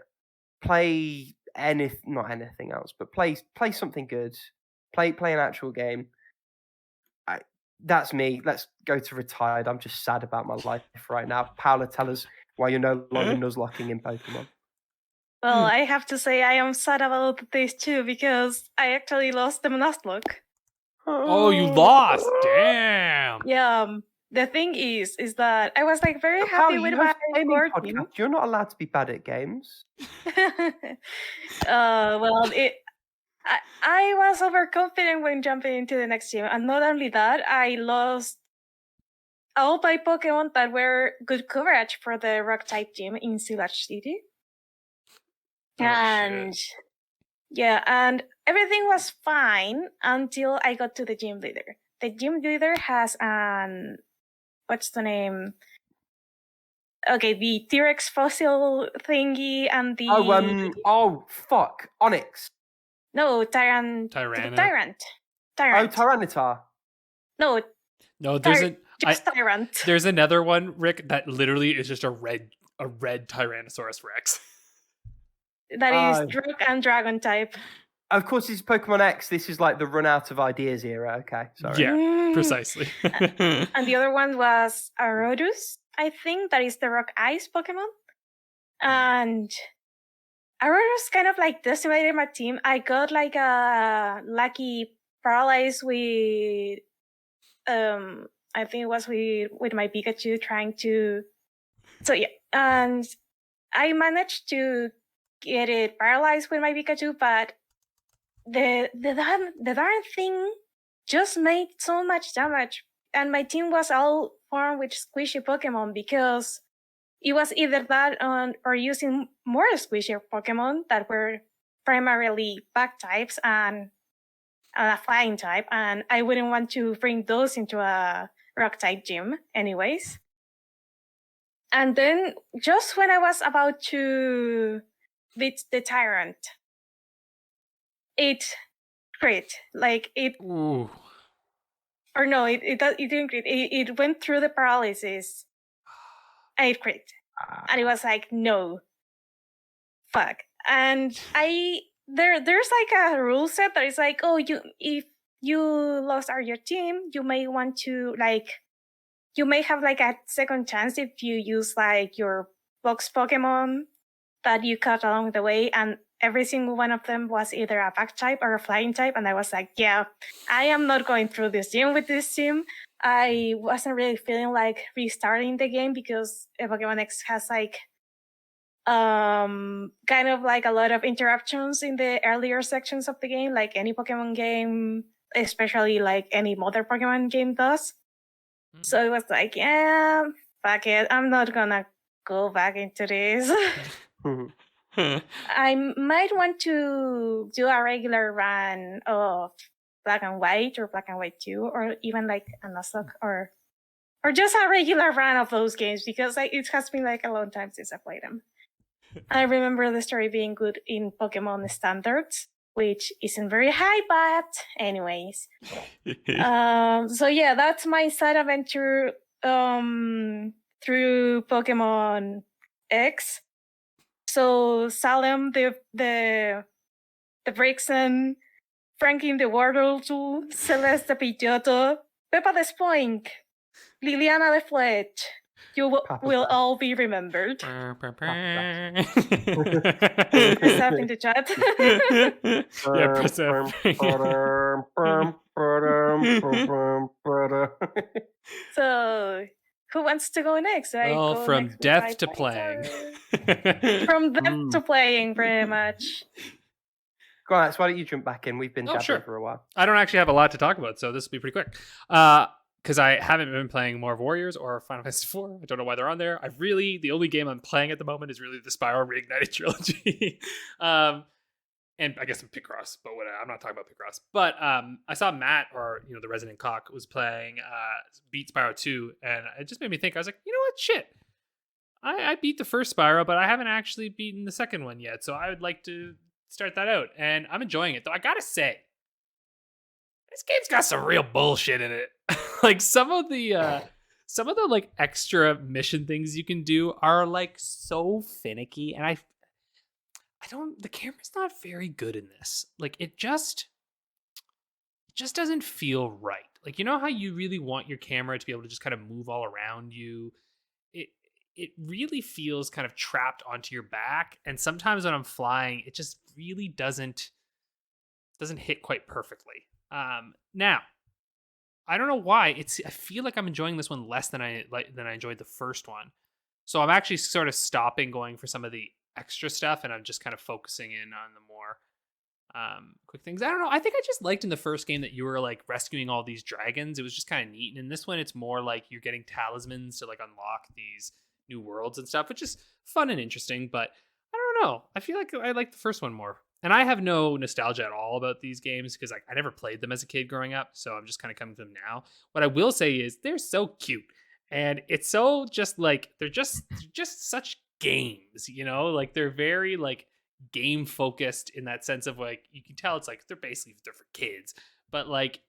Play not anything else, but play something good. Play an actual game. That's me. Let's go to retired. I'm just sad about my life right now. Paula, tell us why you're no longer nuzlocking in Pokemon. Well, I have to say I am sad about this too, because I actually lost the nuzlocke. Oh, you lost! Damn. Yeah. The thing is that I was like very happy with my core team. You're not allowed to be bad at games. Well, I was overconfident when jumping into the next team, and not only that, I lost all my Pokemon that were good coverage for the Rock type team in Village City. And everything was fine until I got to the gym leader. The gym leader has an what's the name? Okay, the T-Rex fossil thingy and the fuck, Onyx. No, Tyrant. Oh, Tyranitar. No, there's Tyrant. There's another one, Rick, that literally is just a red Tyrannosaurus Rex. That is Drug and Dragon type. Of course, this is Pokemon X. This is like the run out of ideas era. Okay, sorry. Yeah, precisely. And the other one was Arodus, I think. That is the Rock Ice Pokemon. And Arodus kind of like decimated my team. I got like a lucky paralyze with, I think it was with my Pikachu trying to. So yeah, and I managed to get it paralyzed with my Pikachu, but the darn thing just made so much damage, and my team was all formed with squishy Pokemon, because it was either that or using more squishy Pokemon that were primarily bug types and a flying type, and I wouldn't want to bring those into a rock type gym anyways. And then just when I was about to beat the Tyrant, it crit. Like it. Ooh. Or no, it didn't crit. It went through the paralysis and it crit. And it was like, no. Fuck. And there's like a rule set that is like, oh, if you lost your team, you may want to you may have like a second chance if you use like your box Pokemon that you caught along the way, and every single one of them was either a bug type or a flying type. And I was like, yeah, I am not going through this gym with this team. I wasn't really feeling like restarting the game, because Pokemon X has like kind of like a lot of interruptions in the earlier sections of the game, like any Pokemon game, especially like any modern Pokemon game does. So it was like, yeah, fuck it, I'm not gonna go back into this. I might want to do a regular run of Black and White or Black and White 2, or even like a Nuzlocke or or just a regular run of those games, because it has been like a long time since I played them. I remember the story being good in Pokemon Standards, which isn't very high, but anyways. So yeah, that's my side adventure through Pokemon X. So Salem, the Brixen, Franklin the Wartle, Celeste the Pidgeotto, Peppa the Spoink, Liliana the Fletch. You will all be remembered. Press F in the chat. Yeah, press F. So, who wants to go next? Well, go from next death to playing. From death to playing, pretty much. Go on, Alex, why don't you jump back in? We've been jabbering for a while. I don't actually have a lot to talk about, so this will be pretty quick. Because I haven't been playing more of Warriors or Final Fantasy IV. I don't know why they're on there. The only game I'm playing at the moment is really the Spyro Reignited trilogy. And I guess some Picross, but whatever. I'm not talking about Picross. But I saw Matt, or the Resident Cock, was playing beat Spyro 2, and it just made me think. I was like, you know what? Shit. I beat the first Spyro, but I haven't actually beaten the second one yet, so I would like to start that out. And I'm enjoying it, though. I gotta say, this game's got some real bullshit in it. Like some of the like extra mission things you can do are like so finicky, and I don't. The camera's not very good in this. Like it just doesn't feel right. Like how you really want your camera to be able to just kind of move all around you. It really feels kind of trapped onto your back, and sometimes when I'm flying, it just really doesn't hit quite perfectly. Now, I don't know why. I feel like I'm enjoying this one less than I enjoyed the first one. So I'm actually sort of stopping going for some of the extra stuff, and I'm just kind of focusing in on the more quick things. I don't know. I think I just liked in the first game that you were like rescuing all these dragons. It was just kind of neat. And in this one, it's more like you're getting talismans to like unlock these new worlds and stuff, which is fun and interesting. But I don't know. I feel like I like the first one more. And I have no nostalgia at all about these games because I never played them as a kid growing up. So I'm just kind of coming to them now. What I will say is they're so cute. And it's so just like, they're just such games, like they're very like game focused in that sense of like, you can tell it's like, they're for kids, but like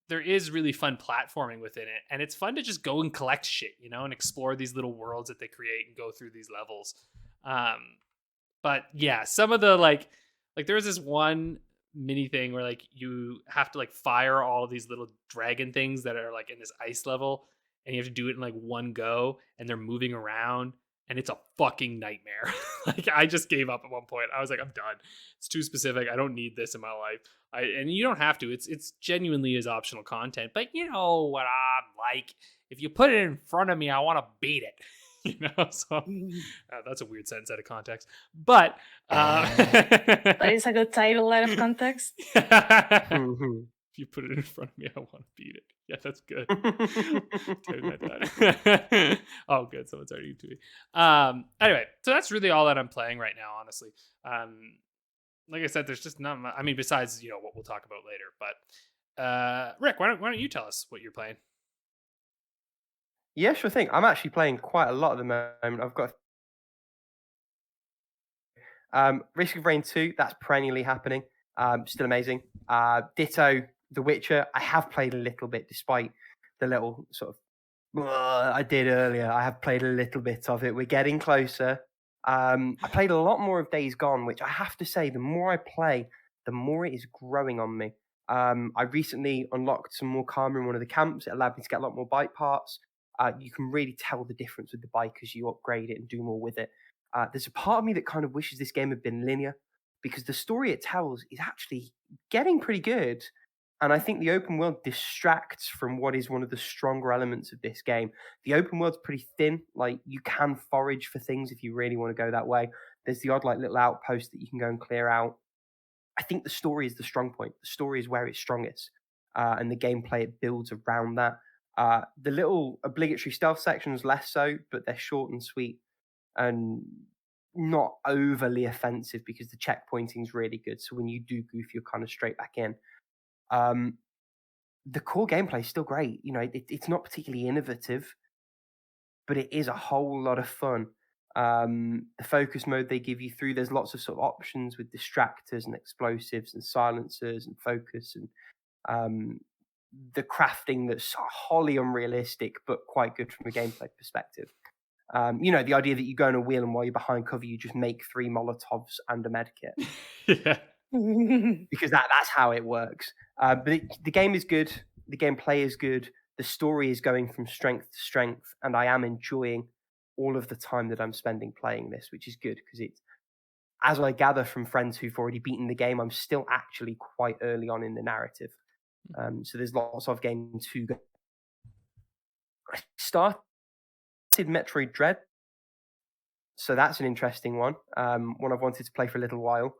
there is really fun platforming within it. And it's fun to just go and collect shit, and explore these little worlds that they create and go through these levels. But yeah, some of the like there's this one mini thing where like you have to like fire all of these little dragon things that are like in this ice level, and you have to do it in like one go, and they're moving around, and it's a fucking nightmare. Like I just gave up at one point. I was like, I'm done. It's too specific. I don't need this in my life. And you don't have to. It's genuinely is optional content. But you know what I'm like. If you put it in front of me, I want to beat it. So that's a weird sentence out of context. But that is a good title out of context. If you put it in front of me, I want to beat it. Yeah, that's good. Oh, good. Someone's already to me. Anyway, so that's really all that I'm playing right now, honestly. Like I said, there's just not much. I mean, besides what we'll talk about later. But Rick, why don't you tell us what you're playing? Yeah, sure thing. I'm actually playing quite a lot at the moment. I've got Risk of Rain 2. That's perennially happening. Still amazing. Ditto The Witcher. I have played a little bit, despite the little sort of I did earlier. I have played a little bit of it. We're getting closer. I played a lot more of Days Gone, which I have to say, the more I play, the more it is growing on me. I recently unlocked some more karma in one of the camps. It allowed me to get a lot more bike parts. You can really tell the difference with the bike as you upgrade it and do more with it. There's a part of me that kind of wishes this game had been linear, because the story it tells is actually getting pretty good. And I think the open world distracts from what is one of the stronger elements of this game. The open world's pretty thin. Like, you can forage for things if you really want to go that way. There's the odd like little outpost that you can go and clear out. I think the story is the strong point. The story is where it's strongest. And the gameplay, it builds around that. The little obligatory stealth sections less so, but they're short and sweet and not overly offensive because the checkpointing is really good. So when you do goof, you're kind of straight back in. The core gameplay is still great. It's not particularly innovative. but it is a whole lot of fun. The focus mode they give you through, there's lots of sort of options with distractors and explosives and silencers and focus, and the crafting that's wholly unrealistic but quite good from a gameplay perspective. The idea that you go on a wheel and while you're behind cover, you just make 3 Molotovs and a medkit. Yeah. Because that's how it works. But the game is good. The gameplay is good. The story is going from strength to strength, and I am enjoying all of the time that I'm spending playing this, which is good because it's, as I gather from friends who've already beaten the game, I'm still actually quite early on in the narrative. So there's lots of games to go. I started Metroid Dread, so that's an interesting one. One I've wanted to play for a little while.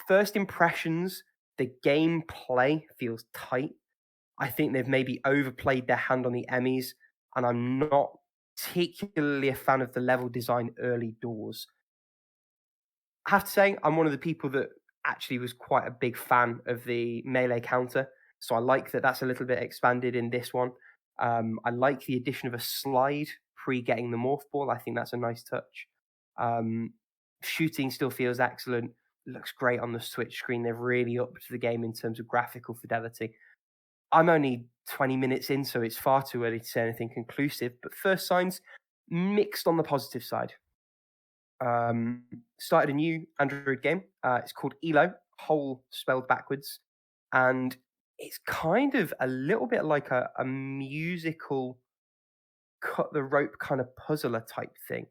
First impressions, the gameplay feels tight. I think they've maybe overplayed their hand on the Emmys, and I'm not particularly a fan of the level design early doors. I have to say, I'm one of the people that actually was quite a big fan of the melee counter, so I like that that's a little bit expanded in this one. I like the addition of a slide pre-getting the morph ball. I think that's a nice touch. Shooting still feels excellent. Looks great on the Switch screen. They've really upped the game in terms of graphical fidelity. I'm only 20 minutes in, so it's far too early to say anything conclusive, but first signs, mixed on the positive side. Started a new Android game. It's called Elo, whole spelled backwards, and it's kind of a little bit like a musical cut the rope kind of puzzler type thing.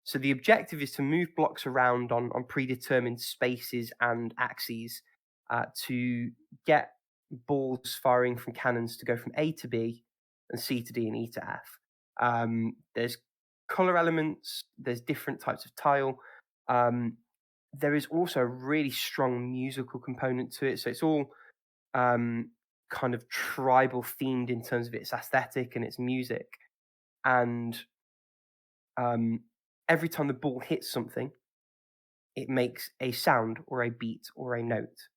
So the objective is to move blocks around on predetermined spaces and axes to get balls firing from cannons to go from A to B and C to D and E to F. There's color elements, there's different types of tile. There is also a really strong musical component to it. So it's all kind of tribal themed in terms of its aesthetic and its music. And every time the ball hits something, it makes a sound or a beat or a note.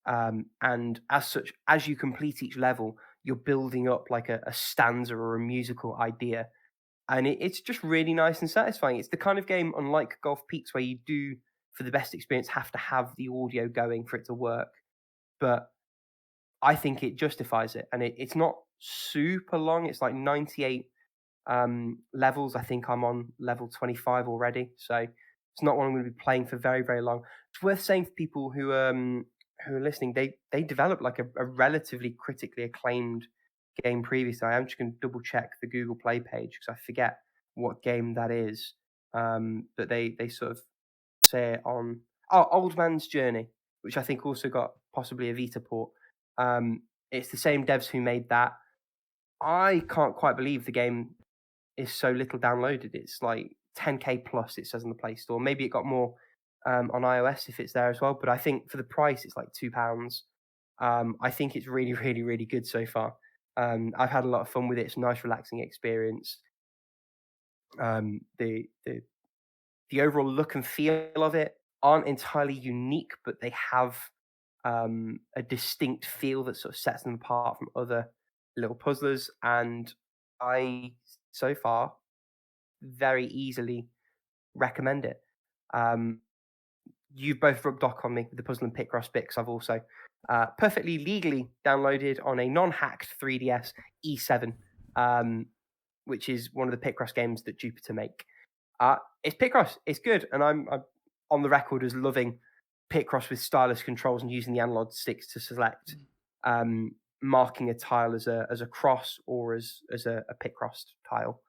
And as such, as you complete each level, you're building up like a stanza or a musical idea. And it's just really nice and satisfying. It's the kind of game, unlike Golf Peaks, where you do, for the best experience, have to have the audio going for it to work. But I think it justifies it. And it's not super long. It's like 98 levels. I think I'm on level 25 already. So it's not one I'm going to be playing for very, very long. It's worth saying for people who are listening, they developed like a relatively critically acclaimed game previously. I'm just going to double check the Google Play page because I forget what game that is. But they sort of say it on Old Man's Journey, which I think also got possibly a Vita port. It's the same devs who made that. I can't quite believe the game is so little downloaded. It's like 10k plus, it says on the Play Store. Maybe it got more on iOS if it's there as well, but I think for the price it's like £2. I think it's really, really, really good so far. I've had a lot of fun with it. It's a nice, relaxing experience. The overall look and feel of it aren't entirely unique, but they have a distinct feel that sort of sets them apart from other little puzzlers. And I, so far, very easily recommend it. You've both rubbed off on me with the puzzle and Picross bit, because I've also perfectly legally downloaded on a non-hacked 3DS E7, which is one of the Picross games that Jupiter make. It's Picross. It's good, and I'm on the record as loving Picross with stylus controls and using the analog sticks to select marking a tile as a cross or as a Picross tile.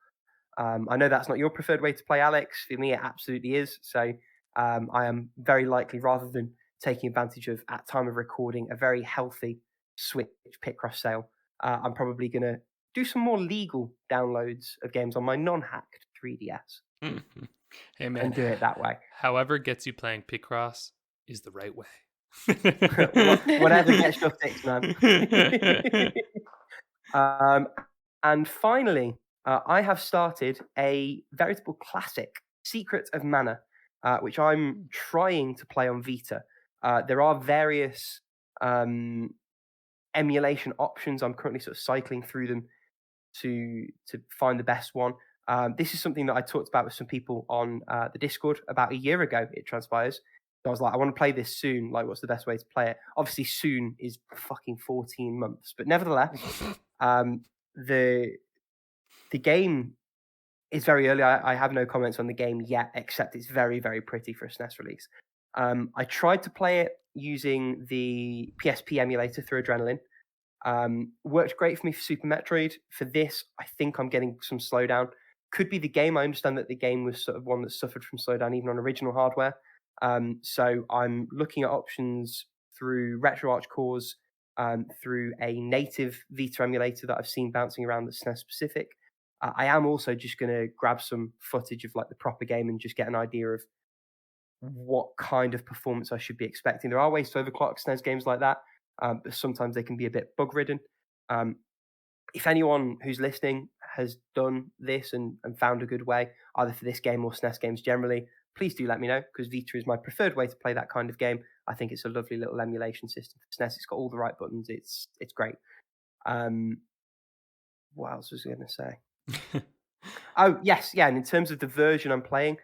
I know that's not your preferred way to play, Alex. For me, it absolutely is. So I am very likely, rather than taking advantage of, at time of recording, a very healthy Switch Picross sale, I'm probably going to do some more legal downloads of games on my non-hacked 3DS. Hey, man. And do it that way. However gets you playing Picross is the right way. Whatever gets your fix, man. And finally, I have started a veritable classic, Secret of Mana, which I'm trying to play on Vita. There are various emulation options. I'm currently sort of cycling through them to find the best one. This is something that I talked about with some people on the Discord about a year ago, it transpires. So I was like, I want to play this soon. Like, what's the best way to play it? Obviously, soon is fucking 14 months. But nevertheless, the game is very early. I have no comments on the game yet, except it's very, very pretty for a SNES release. I tried to play it using the PSP emulator through Adrenaline. Worked great for me for Super Metroid. For this, I think I'm getting some slowdown. Could be the game. I understand that the game was sort of one that suffered from slowdown even on original hardware. So I'm looking at options through RetroArch cores, through a native Vita emulator that I've seen bouncing around that's SNES specific. I am also just going to grab some footage of like the proper game and just get an idea of what kind of performance I should be expecting. There are ways to overclock SNES games like that, but sometimes they can be a bit bug-ridden. If anyone who's listening has done this and found a good way, either for this game or SNES games generally, please do let me know, because Vita is my preferred way to play that kind of game. I think it's a lovely little emulation system for SNES. It's got all the right buttons. It's great. What else was I going to say? Oh, yes. Yeah. And in terms of the version I'm playing,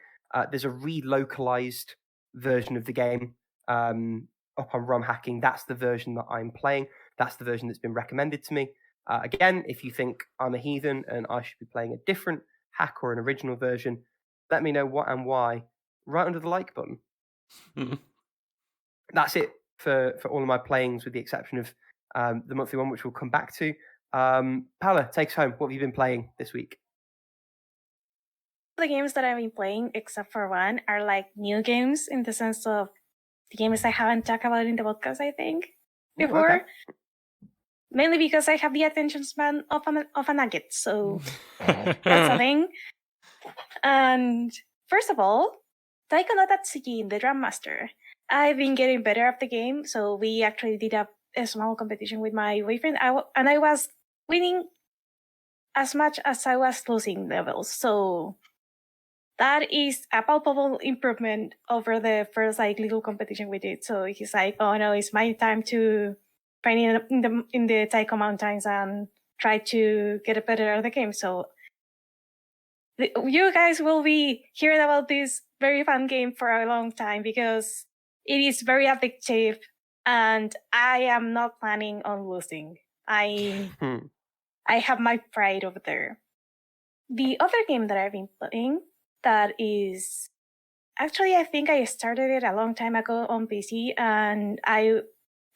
there's a relocalized version of the game up on ROM hacking. That's the version that I'm playing. That's the version that's been recommended to me. Again, if you think I'm a heathen and I should be playing a different hack or an original version, let me know what and why right under the like button. That's it for all of my playings, with the exception of the monthly one, which we'll come back to. Paula, takes home. What have you been playing this week? The games that I've been playing, except for one, are like new games in the sense of the games I haven't talked about in the podcast, I think, before. Okay. Mainly because I have the attention span of a nugget, so that's a thing. And first of all, Taiko no Tatsujin, the Drum Master. I've been getting better at the game, so we actually did a small competition with my boyfriend, and I was winning as much as I was losing levels, so that is a palpable improvement over the first like little competition we did. So he's like, "Oh no, it's my time to train in the Taiko Mountains and try to get better at the game." So you guys will be hearing about this very fun game for a long time because it is very addictive, and I am not planning on losing. I have my pride over there. The other game that I've been playing, that is actually, I think I started it a long time ago on PC, and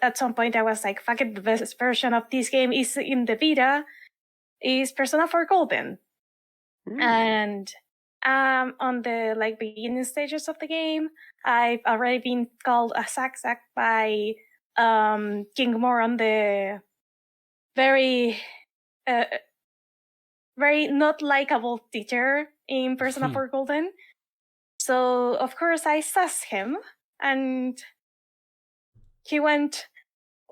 at some point I was like, fuck it, the best version of this game is in the Vita, is Persona 4 Golden. And on the like beginning stages of the game, I've already been called a sack by King Moron, the very very not likable teacher in Persona 4 Golden. So of course I sassed him, and he went,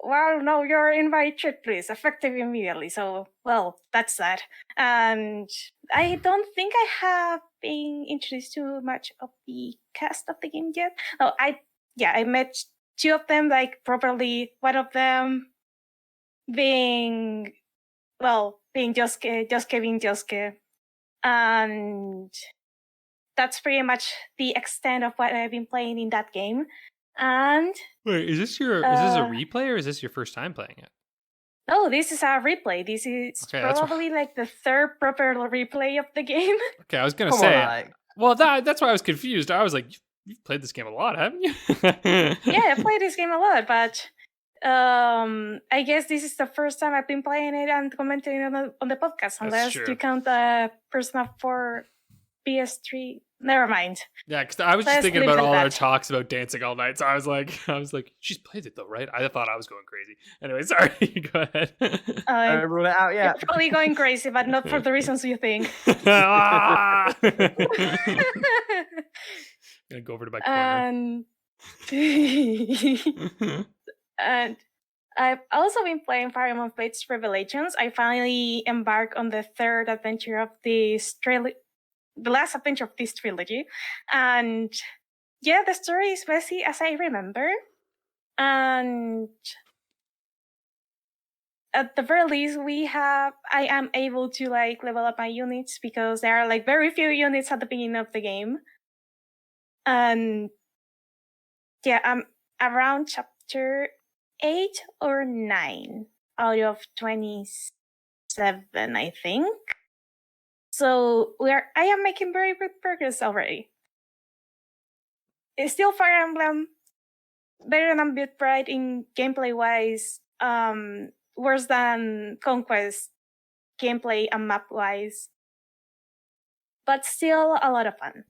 "Well, no, you're invited, please, effective immediately." So, well, that's that. And I don't think I have been introduced to much of the cast of the game yet. Oh, I met two of them like properly. One of them being Josuke, and that's pretty much the extent of what I've been playing in that game. And wait, is this a replay, or is this your first time playing it? No, this is a replay. This is probably like the third proper replay of the game. Okay, I was gonna say. Well, that's why I was confused. I was like, you've played this game a lot, haven't you? Yeah, I played this game a lot, but I guess this is the first time I've been playing it and commenting on the podcast, unless you count the Persona 4 PS3. Never mind. Yeah, because I was just thinking about all our talks about dancing all night. So I was like, she's played it though, right? I thought I was going crazy. Anyway, sorry. Go ahead. I rule it out. Yeah, you're probably going crazy, but not for the reasons you think. Gonna go over to my corner. And I've also been playing Fire Emblem Fates Revelations. I finally embarked on the third adventure of this the last adventure of this trilogy, and yeah, the story is messy as I remember, and at the very least, I am able to like level up my units because there are like very few units at the beginning of the game. And yeah, I'm around chapter 8 or 9 out of 27, I think. So I am making very good progress already. It's still Fire Emblem, better than Beat Pride in gameplay wise, worse than Conquest gameplay and map wise, but still a lot of fun.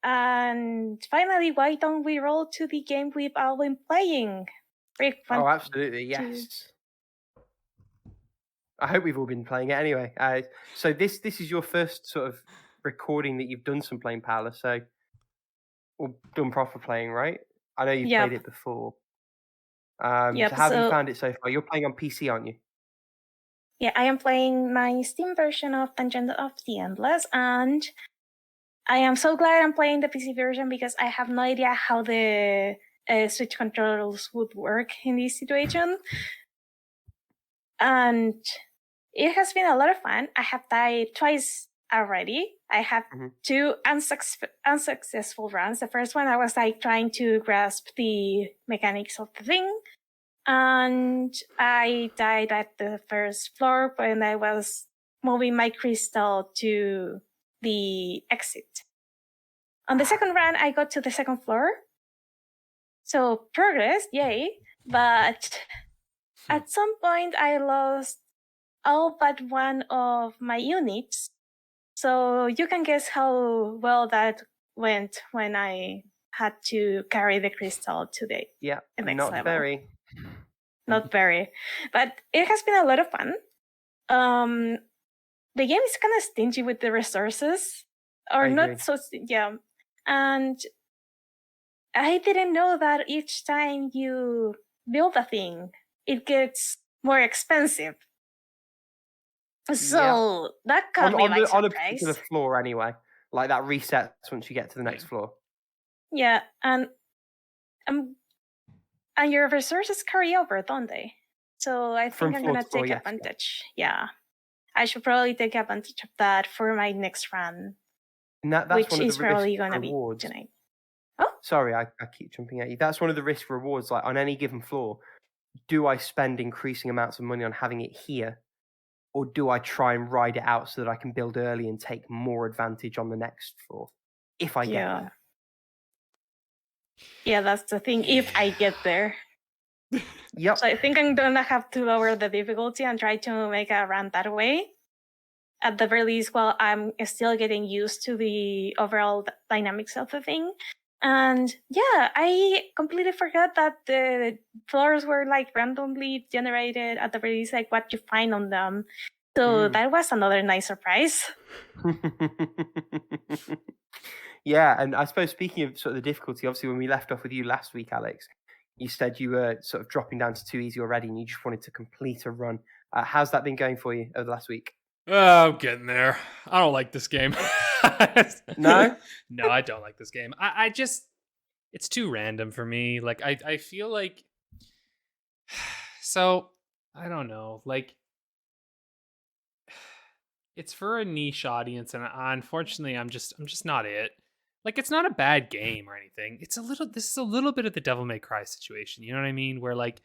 And finally, why don't we roll to the game we've all been playing? Rick, Oh, absolutely, yes. I hope we've all been playing it anyway. So this is your first sort of recording that you've done some playing, Paula. So, or done proper playing, right? I know you've played it before. So how have you found it so far? You're playing on PC, aren't you? Yeah, I am playing my Steam version of Dungeon of the Endless, and I am so glad I'm playing the PC version because I have no idea how the Switch controls would work in this situation. And it has been a lot of fun. I have died twice already. I have 2 unsuccessful runs. The first one, I was like trying to grasp the mechanics of the thing. And I died at the first floor when I was moving my crystal to the exit. On the second run, I got to the second floor. So progress, yay. But at some point, I lost all but one of my units. So you can guess how well that went when I had to carry the crystal to the next level. Not very. But it has been a lot of fun. The game is kind of stingy with the resources. Or not so, And I didn't know that each time you build a thing, it gets more expensive. So that caught me by surprise. On a particular floor anyway. Like that resets once you get to the next floor. Yeah, and your resources carry over, don't they? So I think I'm going to take advantage. Yeah. I should probably take advantage of that for my next run. And that's which one of is the probably going to be rewards. tonight. Oh? Sorry, I keep jumping at you. That's one of the risk rewards. Like on any given floor, do I spend increasing amounts of money on having it here? Or do I try and ride it out so that I can build early and take more advantage on the next floor? If I get there. Yeah, that's the thing. If I get there. Yep. So I think I'm going to have to lower the difficulty and try to make a run that way. At the very least, while I'm still getting used to the overall dynamics of the thing. And yeah, I completely forgot that the floors were like randomly generated at the very least, like what you find on them. So that was another nice surprise. Yeah, and I suppose speaking of sort of the difficulty, obviously when we left off with you last week, Alex, you said you were sort of dropping down to too easy already and you just wanted to complete a run. How's that been going for you over the last week? Oh, I'm getting there. I don't like this game. No? No, I don't like this game. I just, it's too random for me. Like, I feel like, so, I don't know. Like, it's for a niche audience, and unfortunately, I'm just not it. Like, it's not a bad game or anything. This is a little bit of the Devil May Cry situation. You know what I mean? Where, like,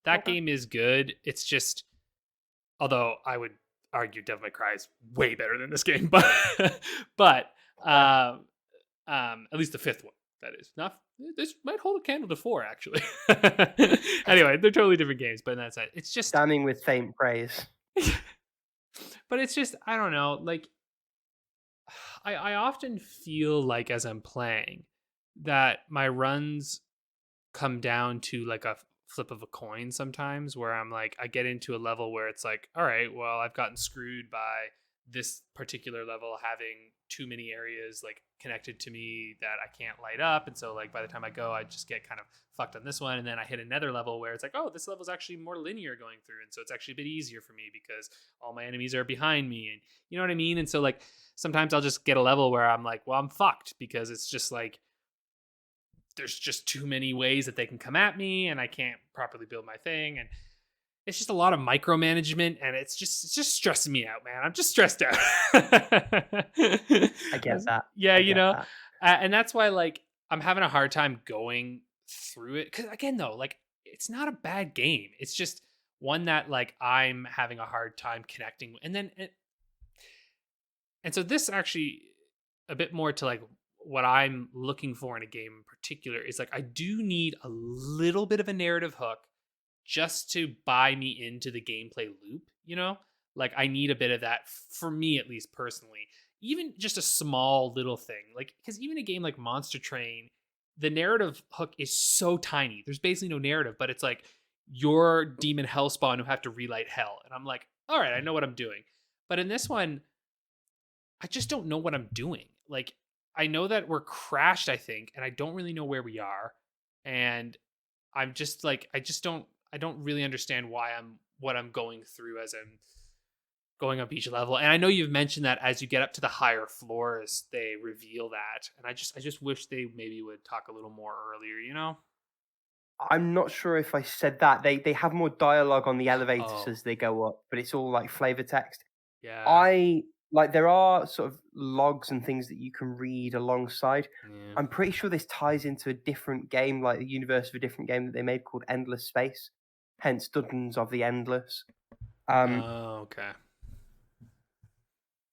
that game is good. It's just, although I would argue Devil May Cry is way better than this game, but at least the fifth one, that is. Not this might hold a candle to 4, actually. Anyway, they're totally different games, but that's it. It's just damning with faint praise. But it's just, I don't know, like I often feel like as I'm playing that my runs come down to like a flip of a coin sometimes, where I'm like, I get into a level where it's like, all right, well, I've gotten screwed by this particular level having too many areas like connected to me that I can't light up, and so like by the time I go, I just get kind of fucked on this one, and then I hit another level where it's like, oh, this level is actually more linear going through, and so it's actually a bit easier for me because all my enemies are behind me, and you know what I mean. And so like sometimes I'll just get a level where I'm like, well, I'm fucked because it's just like there's just too many ways that they can come at me and I can't properly build my thing, and it's just a lot of micromanagement, and it's just stressing me out, man. I'm just stressed out. I get that. Yeah, I you get know, that. and that's why like I'm having a hard time going through it because again, though, like it's not a bad game. It's just one that like I'm having a hard time connecting, and so this actually a bit more to like what I'm looking for in a game in particular is like I do need a little bit of a narrative hook just to buy me into the gameplay loop, you know? Like I need a bit of that for me at least personally. Even just a small little thing. Like cuz even a game like Monster Train, the narrative hook is so tiny. There's basically no narrative, but it's like your demon hellspawn who have to relight hell. And I'm like, "All right, I know what I'm doing." But in this one, I just don't know what I'm doing. Like I know that we're crashed, I think, and I don't really know where we are. And I'm just like I don't really understand what I'm going through as I'm going up each level. And I know you've mentioned that as you get up to the higher floors, they reveal that. And I just wish they maybe would talk a little more earlier, you know? I'm not sure if I said that. They have more dialogue on the elevators Oh. as they go up, but it's all like flavor text. Yeah. I like there are sort of logs and things that you can read alongside. Yeah. I'm pretty sure this ties into a different game, like the universe of a different game that they made called Endless Space, hence Dungeons of the Endless. Okay.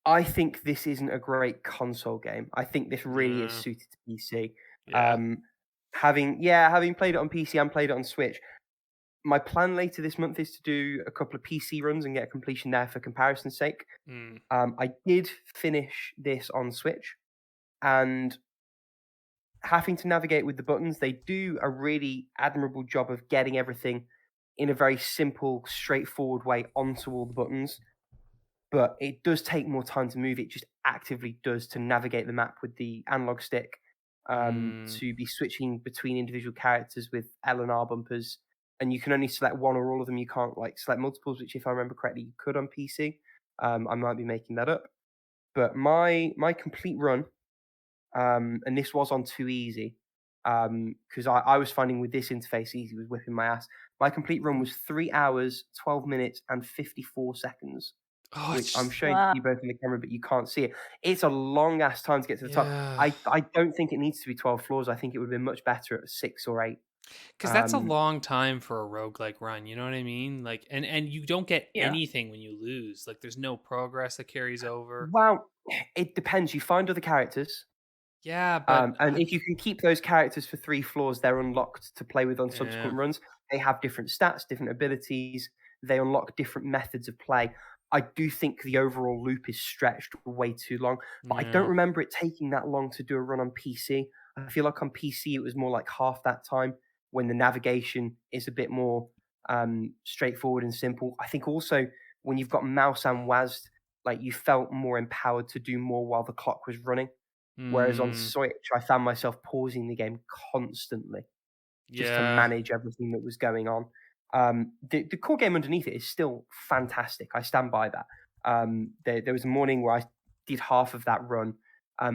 I think this isn't a great console game. I think this really is suited to PC. Yeah. Having played it on PC and played it on Switch, my plan later this month is to do a couple of PC runs and get a completion there for comparison's sake. I did finish this on Switch, and having to navigate with the buttons, they do a really admirable job of getting everything in a very simple, straightforward way onto all the buttons. But it does take more time to move. It just actively does to navigate the map with the analog stick, to be switching between individual characters with L and R bumpers. And you can only select one or all of them. You can't like select multiples, which if I remember correctly, you could on PC. I might be making that up. But my complete run, and this was on too easy, because I was finding with this interface easy was whipping my ass. My complete run was 3 hours, 12 minutes, and 54 seconds. Which I'm showing to you both in the camera, but you can't see it. It's a long ass time to get to the top. I don't think it needs to be 12 floors. I think it would have been much better at 6 or 8. Because that's a long time for a roguelike run, you know what I mean? Like and you don't get anything when you lose. Like there's no progress that carries over. Well, it depends. You find other characters. Yeah, but and if you can keep those characters for 3 floors, they're unlocked to play with on subsequent runs. They have different stats, different abilities. They unlock different methods of play. I do think the overall loop is stretched way too long, but I don't remember it taking that long to do a run on PC. I feel like on PC it was more like half that time when the navigation is a bit more straightforward and simple. I think also when you've got mouse and WASD, like you felt more empowered to do more while the clock was running. Whereas on Switch, I found myself pausing the game constantly just to manage everything that was going on. The core game underneath it is still fantastic. I stand by that. There was a morning where I did half of that run,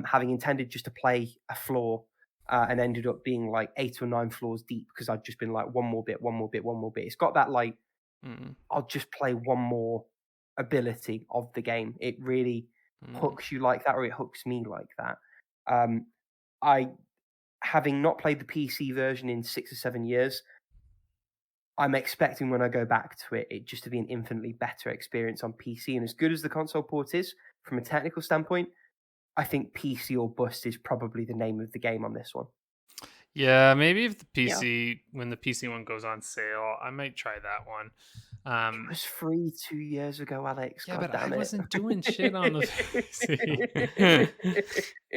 having intended just to play a floor, and ended up being like 8 or 9 floors deep because I'd just been like one more bit. It's got that like I'll just play one more ability of the game. It really hooks you like that, or it hooks me like that. I, having not played the PC version in 6 or 7 years, I'm expecting when I go back to it just to be an infinitely better experience on PC. And as good as the console port is, from a technical standpoint, I think PC or bust is probably the name of the game on this one. Yeah, maybe if the PC, when the PC one goes on sale, I might try that one. It was free 2 years ago, Alex. Yeah, God but I wasn't doing shit on the PC.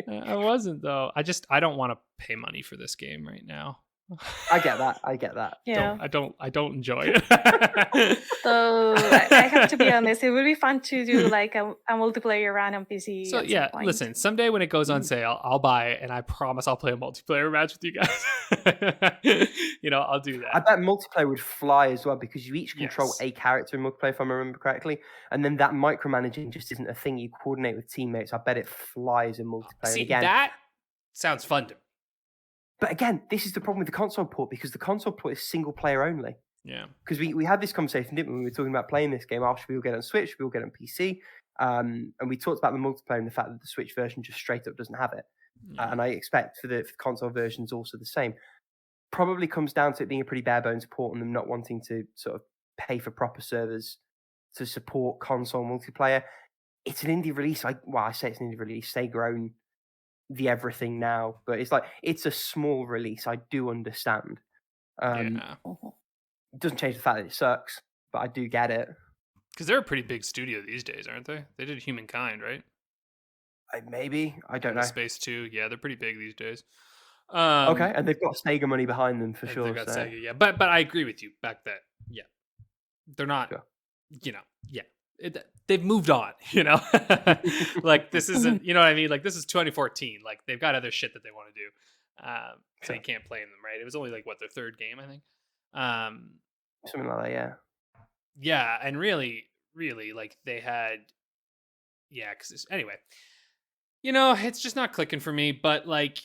I wasn't though. I don't want to pay money for this game right now. I get that. Yeah. I don't enjoy it. So I have to be honest, it would be fun to do like a multiplayer run on PC. So yeah, listen, someday when it goes on sale, I'll buy it and I promise I'll play a multiplayer match with you guys. I'll do that. I bet multiplayer would fly as well because you each control a character in multiplayer, if I remember correctly. And then that micromanaging just isn't a thing. You coordinate with teammates. I bet it flies in multiplayer. See, that sounds fun to me. But again, this is the problem with the console port because the console port is single player only. Yeah. Because we had this conversation, didn't we? We were talking about playing this game. Oh, should we all get it on Switch? Should we all get it on PC? And we talked about the multiplayer and the fact that the Switch version just straight up doesn't have it. And I expect for the console versions also the same. Probably comes down to it being a pretty bare bones port and them not wanting to sort of pay for proper servers to support console multiplayer. It's an indie release. I say it's an indie release. They grown the everything now, but it's a small release. I do understand. It doesn't change the fact that it sucks, but I do get it. Because they're a pretty big studio these days, aren't they? They did Humankind, right? Maybe. I don't know. Space 2. Yeah, they're pretty big these days. Okay, and they've got Sega money behind them for sure. They've got Sega, yeah. But I agree with you back then. Yeah. They're not, they've moved on, like this isn't, you know what I mean? Like this is 2014. Like they've got other shit that they want to do. So you can't play them, right? It was only like their third game, I think. Something like that, yeah. Yeah, and really, like they had, anyway, it's just not clicking for me. But like,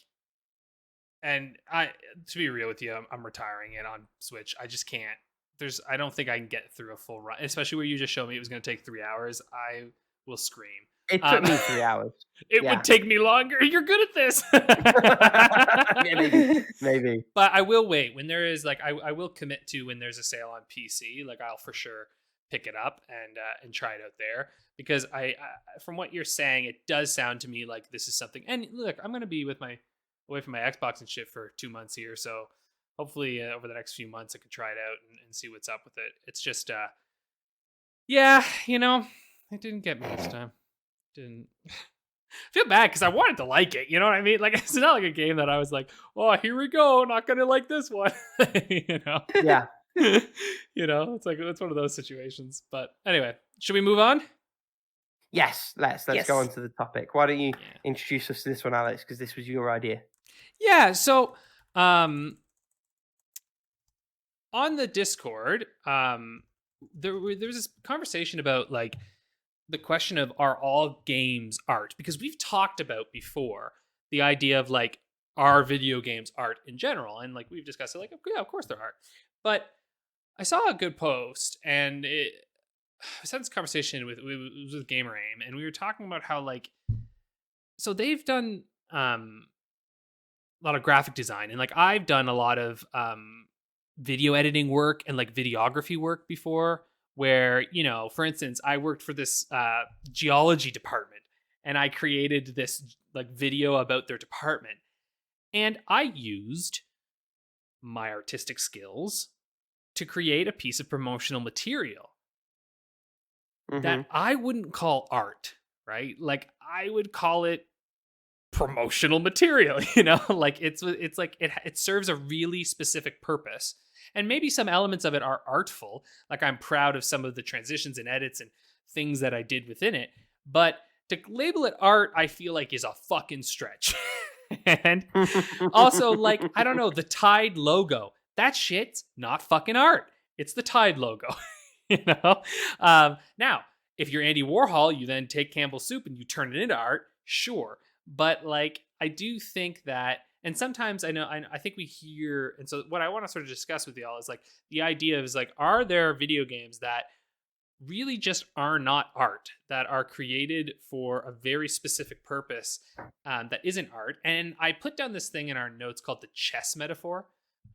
and to be real with you, I'm retiring it on Switch. I just can't. I don't think I can get through a full run, especially where you just showed me it was going to take 3 hours. I will scream. It took me 3 hours. It would take me longer. You're good at this. Maybe. But I will wait when there is I will commit to when there's a sale on PC. Like I'll for sure pick it up and try it out there, because I from what you're saying, it does sound to me like this is something. And look, I'm going to be away from my Xbox and shit for 2 months here, so hopefully over the next few months I can try it out and see what's up with it. It's just it didn't get me this time. Didn't feel bad because I wanted to like it. You know what I mean? Like it's not like a game that I was like, oh, here we go, not gonna like this one. Yeah. It's like it's one of those situations. But anyway, should we move on? Yes, let's go on to the topic. Why don't you introduce us to this one, Alex? Because this was your idea. Yeah. So, on the Discord, there was this conversation about like the question of, are all games art? Because we've talked about before the idea of like, are video games art in general? And like we've discussed it, like, yeah, of course they're art. But I saw a good post, and I was having this conversation with Gamer Aim, and we were talking about how like, so they've done a lot of graphic design, and like I've done a lot of video editing work and like videography work before, where, for instance, I worked for this geology department, and I created this like video about their department, and I used my artistic skills to create a piece of promotional material that I wouldn't call art, right? Like I would call it promotional material, like it's like it serves a really specific purpose. And maybe some elements of it are artful. Like I'm proud of some of the transitions and edits and things that I did within it. But to label it art, I feel like is a fucking stretch. And also, like, I don't know, the Tide logo. That shit's not fucking art. It's the Tide logo, Now, if you're Andy Warhol, you then take Campbell's soup and you turn it into art. Sure. But like, I do think that, and sometimes I think we hear, and so what I want to sort of discuss with y'all is like the idea is like, are there video games that really just are not art, that are created for a very specific purpose that isn't art? And I put down this thing in our notes called the chess metaphor.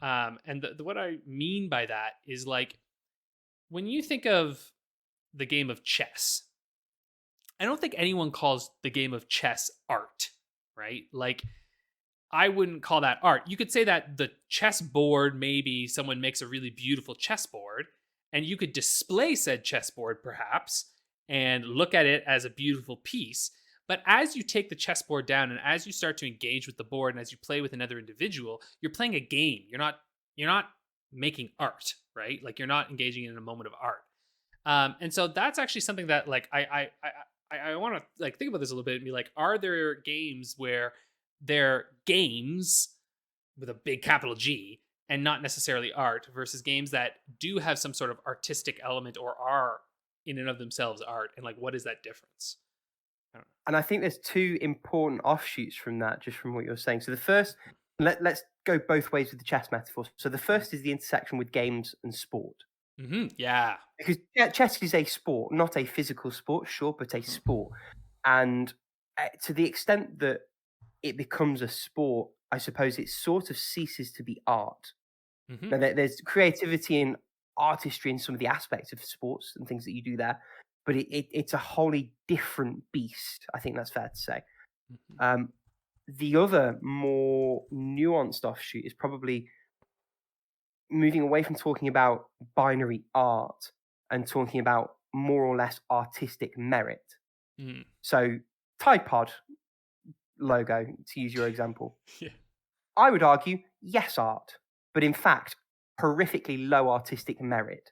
And what I mean by that is like, when you think of the game of chess, I don't think anyone calls the game of chess art, right? Like, I wouldn't call that art. You could say that the chessboard, maybe someone makes a really beautiful chessboard, and you could display said chessboard perhaps and look at it as a beautiful piece. But as you take the chessboard down and as you start to engage with the board and as you play with another individual, you're playing a game. You're not making art, right? Like you're not engaging in a moment of art. And so that's actually something that like I want to like think about this a little bit and be like, are there games where they're games with a big capital G and not necessarily art, versus games that do have some sort of artistic element or are in and of themselves art? And like, what is that difference? And I think there's two important offshoots from that, just from what you're saying. So the first, let's go both ways with the chess metaphor. So the first is the intersection with games and sport. Yeah. Because chess is a sport, not a physical sport, sure, but a sport. And to the extent that it becomes a sport, I suppose it sort of ceases to be art. Now, there's creativity and artistry in some of the aspects of sports and things that you do there, but it's a wholly different beast. I think that's fair to say. The other more nuanced offshoot is probably moving away from talking about binary art and talking about more or less artistic merit. So Tide logo, to use your example, I would argue yes art, but in fact horrifically low artistic merit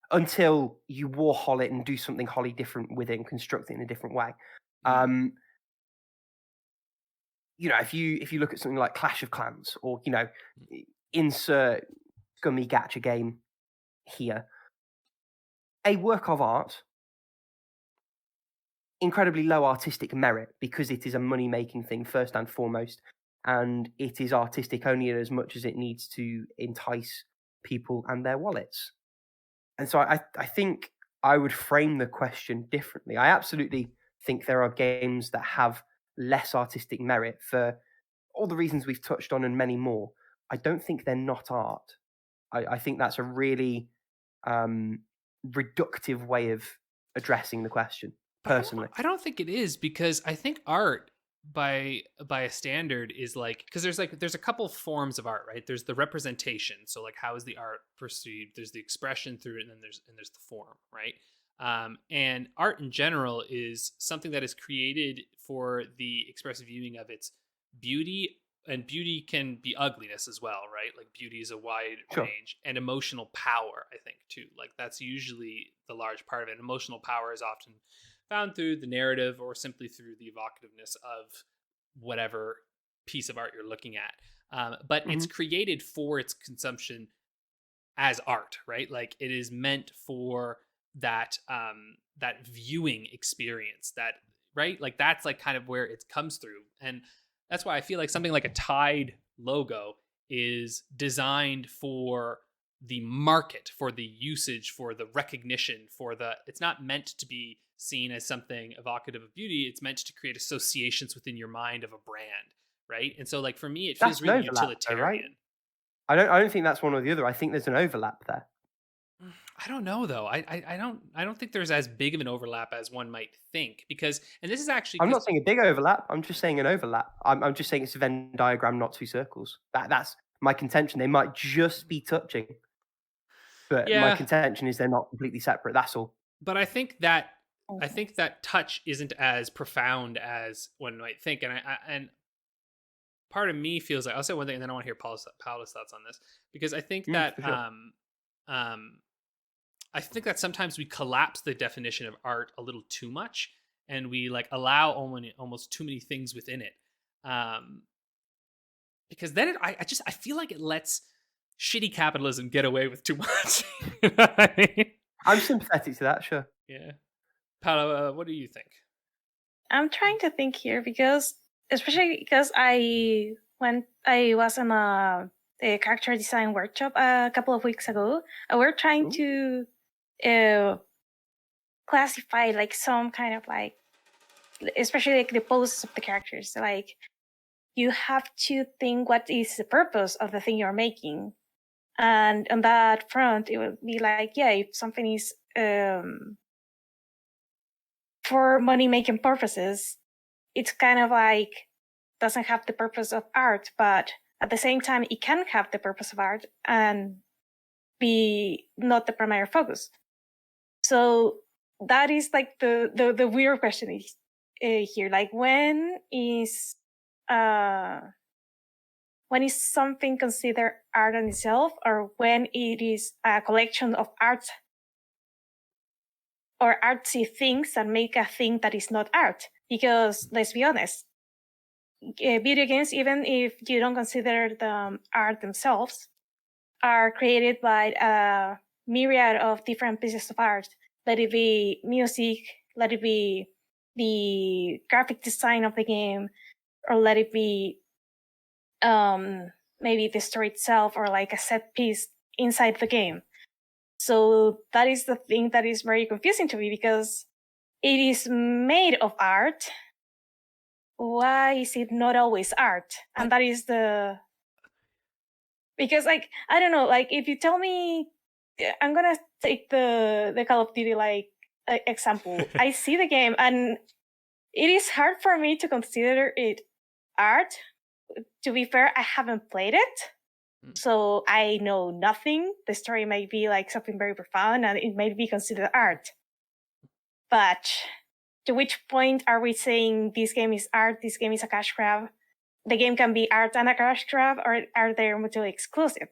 until you Warhol it and do something wholly different with it and construct it in a different way. You know, if you look at something like Clash of Clans, or you know, insert scummy gacha game here, a work of art, incredibly low artistic merit because it is a money-making thing first and foremost, and it is artistic only as much as it needs to entice people and their wallets. And so I think I would frame the question differently. I absolutely think there are games that have less artistic merit for all the reasons we've touched on and many more. I don't think they're not art. I think that's a really reductive way of addressing the question, personally. I don't think it is, because I think art by a standard is like, because there's a couple forms of art, right? There's the representation, so like how is the art perceived, there's the expression through it, and then there's the form, right? And art in general is something that is created for the expressive viewing of its beauty, and beauty can be ugliness as well, right? Like beauty is a wide range, and emotional power, I think, too. Like that's usually the large part of it. Emotional power is often found through the narrative or simply through the evocativeness of whatever piece of art you're looking at. But it's created for its consumption as art, right? Like it is meant for that that viewing experience, that, right? Like that's like kind of where it comes through. And that's why I feel like something like a Tide logo is designed for the market, for the usage, for the recognition, it's not meant to be seen as something evocative of beauty. It's meant to create associations within your mind of a brand, right? And so like for me, it feels really utilitarian. Though, right? I don't think that's one or the other. I think there's an overlap there. I don't know though. I don't think there's as big of an overlap as one might think, because, and this is actually, I'm not saying a big overlap. I'm just saying an overlap. I'm just saying it's a Venn diagram, not two circles. That's my contention. They might just be touching, but my contention is they're not completely separate. That's all. But I think that touch isn't as profound as one might think, and part of me feels like, I'll say one thing, and then I want to hear Paula's thoughts on this, because I think that I think that sometimes we collapse the definition of art a little too much, and we like allow almost too many things within it, because then I feel like it lets shitty capitalism get away with too much. You know what I mean? I'm sympathetic to that, sure. Yeah. Paula, what do you think? I'm trying to think here, especially because when I was on a character design workshop a couple of weeks ago, we're trying to classify like some kind of like, especially like the poses of the characters. Like you have to think what is the purpose of the thing you're making, and on that front, it would be like, yeah, if something is for money-making purposes, it's kind of like doesn't have the purpose of art, but at the same time, it can have the purpose of art and be not the primary focus. So that is like the weird question is, here. Like when is something considered art in itself, or when it is a collection of art or artsy things that make a thing that is not art? Because let's be honest, video games, even if you don't consider them art themselves, are created by a myriad of different pieces of art. Let it be music, let it be the graphic design of the game, or let it be maybe the story itself or like a set piece inside the game. So that is the thing that is very confusing to me, because it is made of art. Why is it not always art? And that is because like, I don't know, like if you tell me, I'm gonna take the Call of Duty like example. I see the game and it is hard for me to consider it art. To be fair, I haven't played it, so I know nothing. The story might be like something very profound and it might be considered art. But to which point are we saying this game is art, this game is a cash grab? The game can be art and a cash grab, or are they mutually exclusive?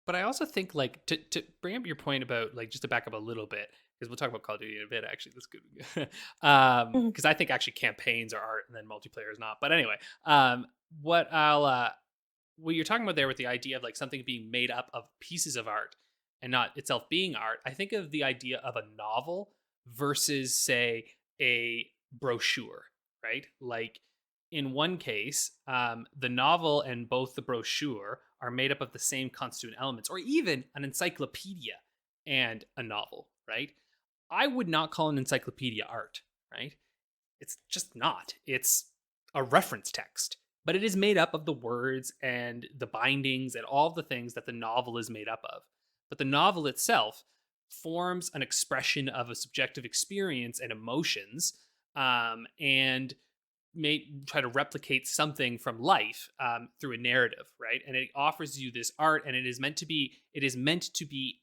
But I also think, like, to bring up your point about, like, just to back up a little bit, because we'll talk about Call of Duty in a bit, actually. That's good. Because I think actually campaigns are art and then multiplayer is not. But anyway, what you're talking about there with the idea of like something being made up of pieces of art and not itself being art, I think of the idea of a novel versus, say, a brochure, right? Like in one case, the novel and both the brochure are made up of the same constituent elements, or even an encyclopedia and a novel, right? I would not call an encyclopedia art, right? It's just not. It's a reference text, but it is made up of the words and the bindings and all the things that the novel is made up of. But the novel itself forms an expression of a subjective experience and emotions, and may try to replicate something from life through a narrative, right? And it offers you this art, and it is meant to be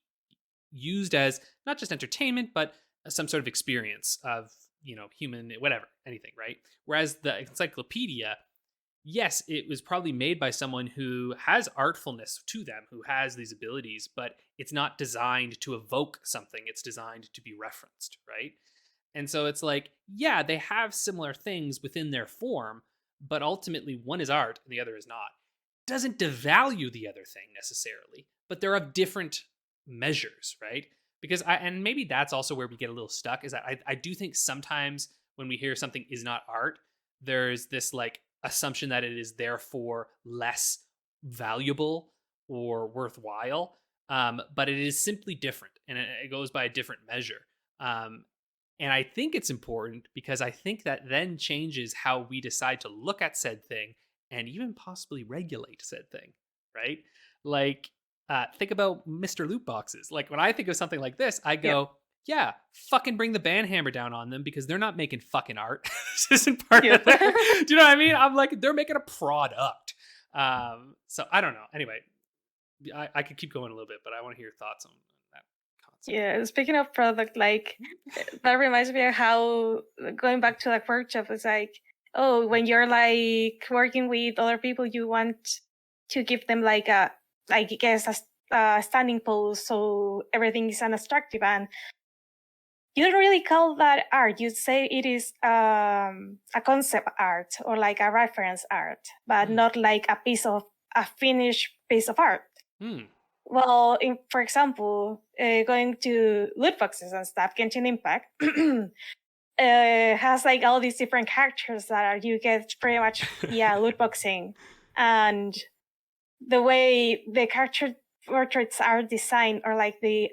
used as not just entertainment, but some sort of experience of, you know, human, whatever, anything, right? Whereas the encyclopedia, yes, it was probably made by someone who has artfulness to them, who has these abilities, but it's not designed to evoke something. It's designed to be referenced, right? And so it's like, yeah, they have similar things within their form, but ultimately one is art and the other is not. Doesn't devalue the other thing necessarily, but they're of different measures, right? Because and maybe that's also where we get a little stuck, is that I do think sometimes when we hear something is not art, there's this like assumption that it is therefore less valuable or worthwhile, but it is simply different, and it goes by a different measure. And I think it's important because I think that then changes how we decide to look at said thing and even possibly regulate said thing, right? Like, think about Mr. Loot Boxes. Like, when I think of something like this, I go, yeah, fucking bring the band hammer down on them, because they're not making fucking art. This isn't part of their... Do you know what I mean? I'm like, they're making a product. So I don't know. Anyway, I could keep going a little bit, but I want to hear your thoughts on that concept. Yeah, speaking of product, like, that reminds me of how, going back to like workshop, it's like, oh, when you're like working with other people, you want to give them like a, I guess, a standing pose, so everything is unobstructive, and you don't really call that art. You say it is a concept art or like a reference art, but not like a finished piece of art. Well, for example, going to loot boxes and stuff, Genshin Impact has like all these different characters that you get pretty much loot boxing, and the way the character portraits are designed, or like the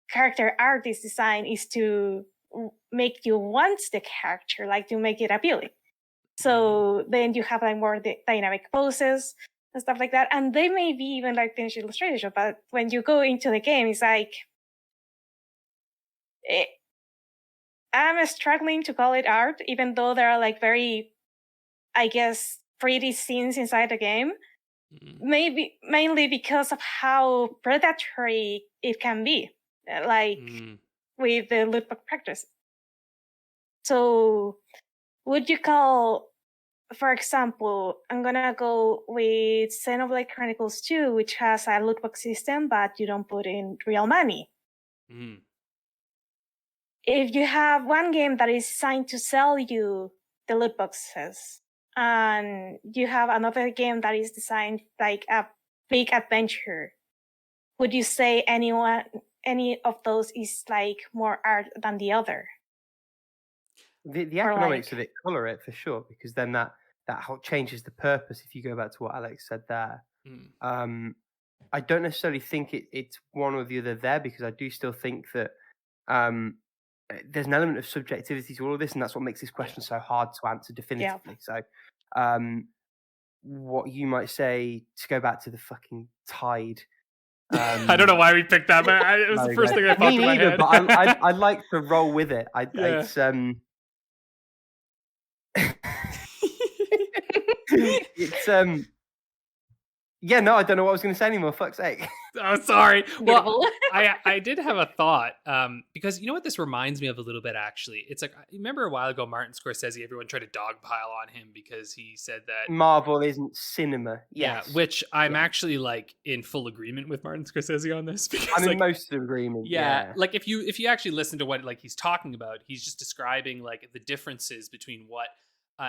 character art is designed, is to make you want the character, like to make it appealing. So then you have like more dynamic poses and stuff like that, and they may be even like finished illustration, but when you go into the game, it's like I'm struggling to call it art, even though there are like very, I guess, pretty scenes inside the game. Maybe mainly because of how predatory it can be, like with the loot box practice. So would you call, for example, I'm gonna go with Xenoblade Chronicles 2, which has a loot box system, but you don't put in real money. If you have one game that is designed to sell you the loot boxes, and you have another game that is designed like a big adventure, would you say any of those is like more art than the other? The economics of it color it for sure, because then that changes the purpose. If you go back to what Alex said there, I don't necessarily think it's one or the other there, because I do still think that there's an element of subjectivity to all of this, and that's what makes this question so hard to answer definitively. So what you might say, to go back to the fucking tide. I don't know why we picked that, but it was the first thing I popped in my head. But I like to roll with it. It's yeah, no, I don't know what I was going to say anymore. Fuck's sake. Oh, sorry. Well, I did have a thought, because you know what this reminds me of a little bit, actually? It's like, remember a while ago, Martin Scorsese, everyone tried to dogpile on him because he said that Marvel isn't cinema. Yes. Yeah, which I'm actually like in full agreement with Martin Scorsese on this. Because, I'm in most agreement. Yeah, like if you actually listen to what like he's talking about, he's just describing like the differences between what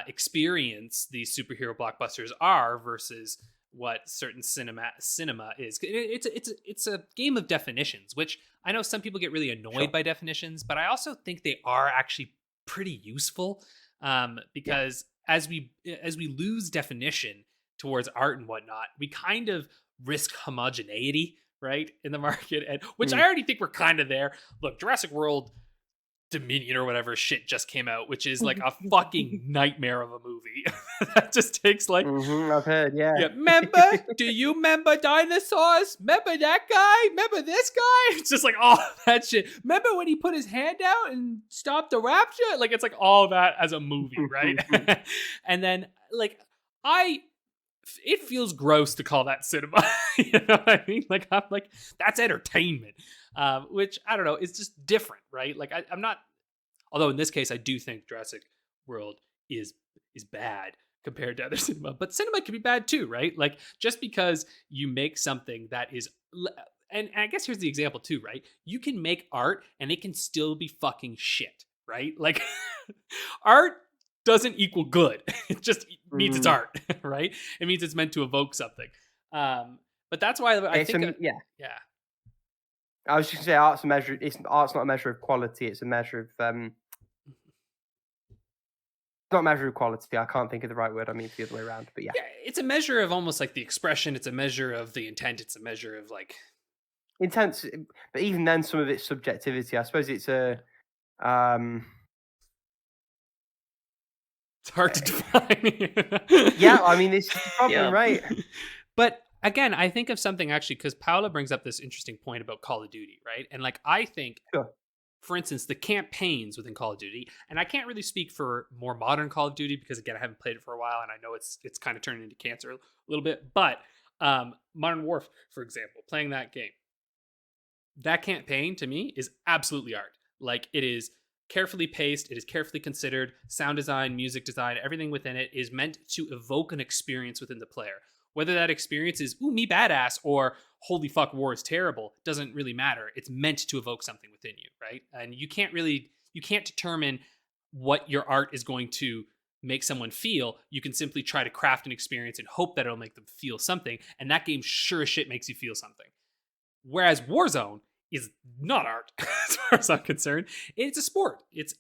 experience these superhero blockbusters are versus what certain cinema is. It's a game of definitions, which I know some people get really annoyed by definitions, but I also think they are actually pretty useful, because as we lose definition towards art and whatnot, we kind of risk homogeneity, right, in the market, and which I already think we're kind of there. Look, Jurassic World Dominion or whatever shit just came out, which is like a fucking nightmare of a movie. That just takes like I've heard, yeah. Remember? Do you remember dinosaurs? Remember that guy? Remember this guy? It's just like all that shit. Remember when he put his hand out and stopped the rapture? Like it's like all that as a movie, right? And then like it feels gross to call that cinema. You know what I mean? Like I'm like, that's entertainment. Which I don't know, it's just different, right? Like I'm not, although in this case I do think Jurassic World is bad compared to other cinema, but cinema can be bad too, right? Like just because you make something that is, and I guess here's the example too, right? You can make art and it can still be fucking shit, right? Like art doesn't equal good. It just means it's art, right? It means it's meant to evoke something. But that's why I think, yeah. I was just going to say art's not a measure of quality. It's a measure of it's not a measure of quality. I can't think of the right word. I mean, it's the other way around. But yeah, it's a measure of almost like the expression. It's a measure of the intent. It's a measure of like intense. But even then, some of it's subjectivity. I suppose it's a. It's hard to define. Yeah, I mean, this is the problem, right? But again, I think of something actually, because Paula brings up this interesting point about Call of Duty, right? And like, I think, for instance, the campaigns within Call of Duty, and I can't really speak for more modern Call of Duty because again, I haven't played it for a while, and I know it's kind of turning into cancer a little bit. But Modern Warfare, for example, playing that game, that campaign to me is absolutely art. Like it is carefully paced, it is carefully considered, sound design, music design, everything within it is meant to evoke an experience within the player. Whether that experience is, ooh, me badass, or holy fuck, war is terrible, doesn't really matter. It's meant to evoke something within you, right? And you can't determine what your art is going to make someone feel. You can simply try to craft an experience and hope that it'll make them feel something. And that game sure as shit makes you feel something. Whereas Warzone is not art, as far as I'm concerned. It's a sport. It's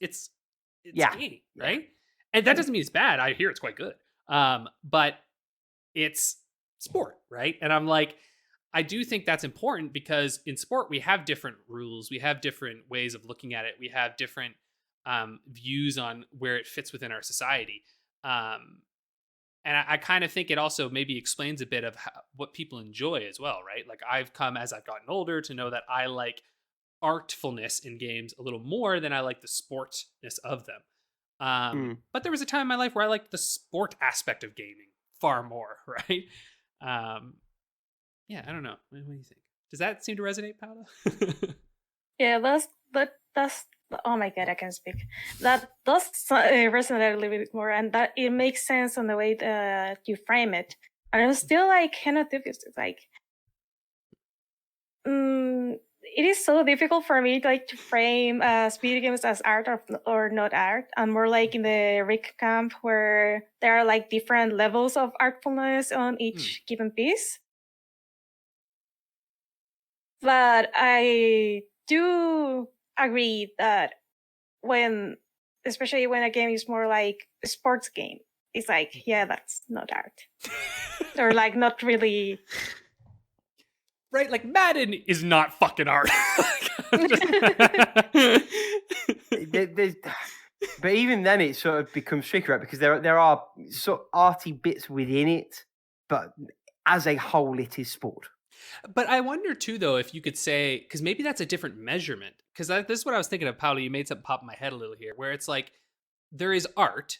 a game, right? And that doesn't mean it's bad. I hear it's quite good. But it's sport, right? And I'm like, I do think that's important because in sport we have different rules, we have different ways of looking at it, we have different views on where it fits within our society, and I kind of think it also maybe explains a bit of what people enjoy as well, right? Like I've come as I've gotten older to know that I like artfulness in games a little more than I like the sportness of them. But there was a time in my life where I liked the sport aspect of gaming far more, right? Yeah, I don't know. What do you think? Does that seem to resonate, Paula? Yeah, that's oh my god, I can't speak. That does resonate a little bit more, and that it makes sense on the way that you frame it. And I'm still like kind of difficult. Like, it is so difficult for me like to frame video games as art or not art. I'm more like in the Ric camp where there are like different levels of artfulness on each given piece. But I do agree that especially when a game is more like a sports game, it's like, yeah, that's not art. Or like not really. Right, like Madden is not fucking art. But even then, it sort of becomes tricky, right? Because there are sort of arty bits within it, but as a whole, it is sport. But I wonder too, though, if you could say, because maybe that's a different measurement. Because this is what I was thinking of, Paula. You made something pop in my head a little here, where it's like there is art,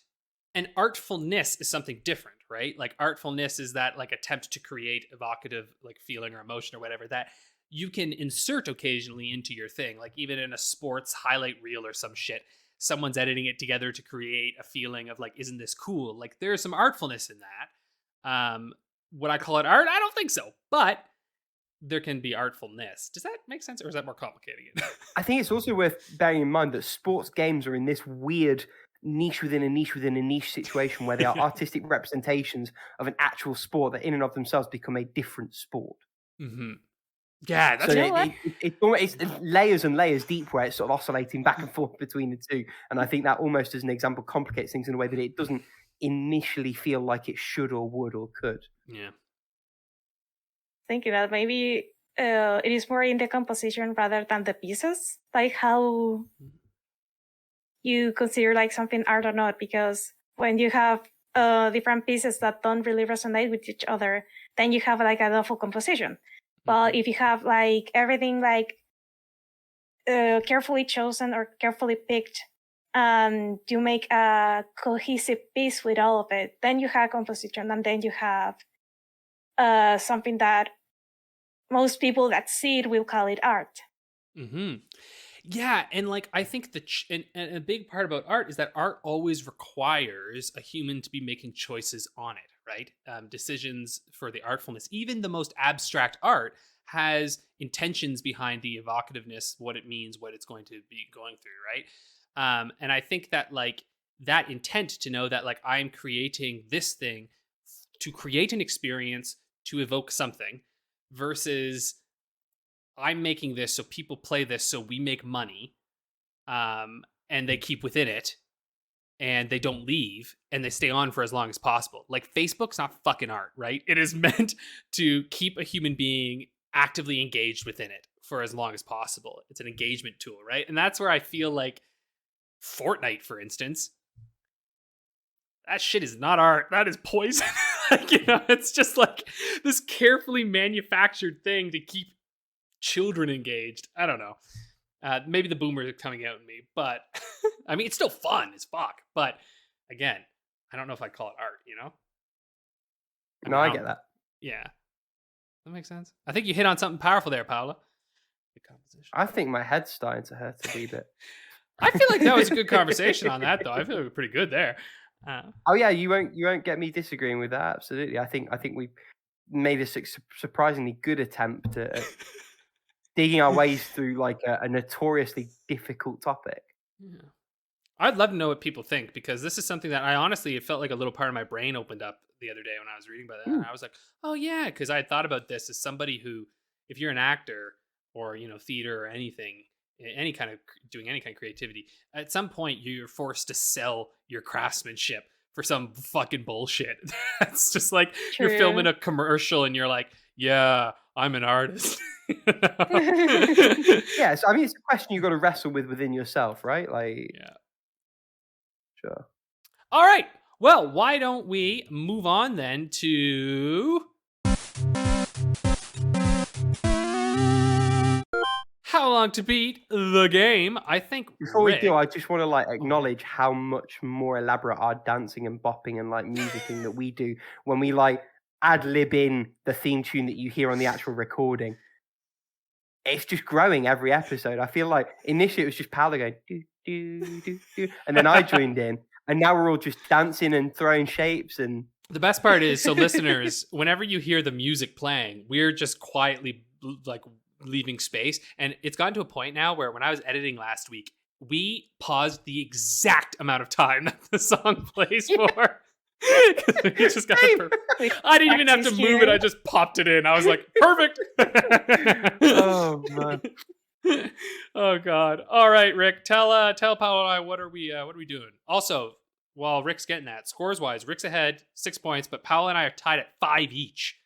and artfulness is something different, right? Like artfulness is that like attempt to create evocative like feeling or emotion or whatever that you can insert occasionally into your thing. Like even in a sports highlight reel or some shit, someone's editing it together to create a feeling of like, isn't this cool? Like there's some artfulness in that. Would I call it art? I don't think so, but there can be artfulness. Does that make sense, or is that more complicating it? I think it's also worth bearing in mind that sports games are in this weird niche within a niche within a niche situation where they are artistic representations of an actual sport that in and of themselves become a different sport. Mm-hmm. Yeah, that's so it's layers and layers deep where it's sort of oscillating back and forth between the two. And I think that almost as an example complicates things in a way that it doesn't initially feel like it should or would or could. Yeah. Thinking that maybe it is more in the composition rather than the pieces, like how you consider like something art or not, because when you have different pieces that don't really resonate with each other, then you have like a awful composition. But if you have like everything like carefully chosen or carefully picked, and you make a cohesive piece with all of it, then you have composition, and then you have something that most people that see it will call it art. Mm-hmm. Yeah, and like I think and a big part about art is that art always requires a human to be making choices on it, right? Decisions for the artfulness. Even the most abstract art has intentions behind the evocativeness, what it means, what it's going to be going through, right? And I think that like that intent to know that like I'm creating this thing to create an experience to evoke something versus I'm making this so people play this so we make money, and they keep within it, and they don't leave, and they stay on for as long as possible. Like Facebook's not fucking art, right? It is meant to keep a human being actively engaged within it for as long as possible. It's an engagement tool, right? And that's where I feel like Fortnite, for instance, that shit is not art. That is poison. Like, you know, it's just like this carefully manufactured thing to keep children engaged. I don't know. Maybe the boomers are coming out in me, but I mean, it's still fun as fuck. But again, I don't know if I'd call it art, you know? I get that. Yeah. That makes sense. I think you hit on something powerful there, Paula. Good composition. I think my head's starting to hurt a wee bit. I feel like that was a good conversation on that, though. I feel like we're pretty good there. Oh yeah, you won't get me disagreeing with that. Absolutely. I think we made a surprisingly good attempt at digging our ways through like a notoriously difficult topic. Yeah. I'd love to know what people think, because this is something that I honestly, it felt like a little part of my brain opened up the other day when I was reading about that. And I was like, oh yeah, because I had thought about this as somebody who, if you're an actor or, you know, theater or anything, any kind of doing any kind of creativity, at some point you're forced to sell your craftsmanship for some fucking bullshit. That's just like You're filming a commercial and you're like, yeah, I'm an artist. Yes, I mean it's a question you've got to wrestle with within yourself, right? Like, yeah, sure. All right. Well, why don't we move on then to How Long to Beat the Game? I think before we do, I just want to like acknowledge how much more elaborate our dancing and bopping and like musicking that we do when we like ad lib in the theme tune that you hear on the actual recording. It's just growing every episode. I feel like initially it was just Paula going do do do do, and then I joined in, and now we're all just dancing and throwing shapes. And the best part is, so listeners, whenever you hear the music playing, we're just quietly like leaving space. And it's gotten to a point now where when I was editing last week, we paused the exact amount of time that the song plays for. We just got it perfect. I didn't even have to move it. I just popped it in. I was like, perfect. Oh man. Oh god. All right, Rick. Tell Paula and I what are we doing. Also, while Rick's getting that, scores-wise, Rick's ahead 6 points, but Paula and I are tied at 5 each.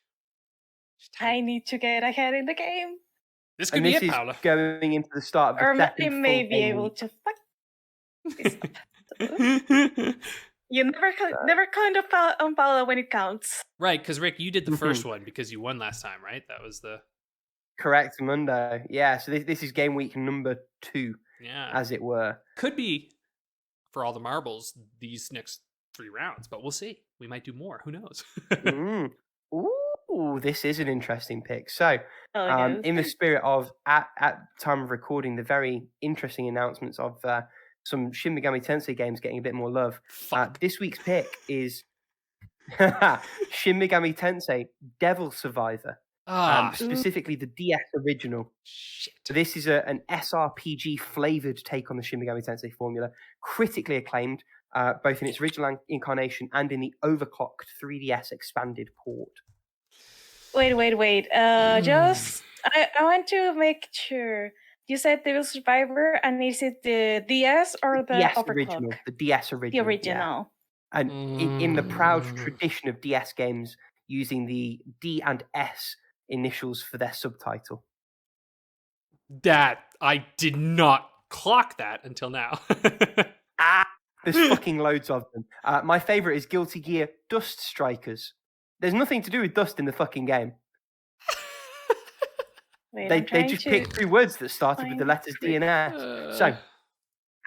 I need to get ahead in the game. This could be it, Paula. Is going into the start of the Or second I may full be game able week. to fuck this up. You never count on Paula when it counts. Right, because Rick, you did the first one because you won last time, right? That was the... Correct, Monday. Yeah, so this is game week number 2, as it were. Could be, for all the marbles, these next 3 rounds, but we'll see. We might do more. Who knows? Ooh, this is an interesting pick. So, Oh, in the spirit of, at time of recording, the very interesting announcements of some Shin Megami Tensei games getting a bit more love, this week's pick is Shin Megami Tensei Devil Survivor. Specifically the DS original. Shit. So this is an SRPG flavored take on the Shin Megami Tensei formula, critically acclaimed, both in its original incarnation and in the overclocked 3DS expanded port. Wait. Just I want to make sure. You said Devil Survivor, and is it the DS or the DS overclock? original? The DS original. The original. Yeah. And in the proud tradition of DS games, using the D and S initials for their subtitle. That I did not clock that until now. There's fucking loads of them. My favorite is Guilty Gear Dust Strikers. There's nothing to do with dust in the fucking game. Wait, They just picked 2 words that started with the letters D and S. So,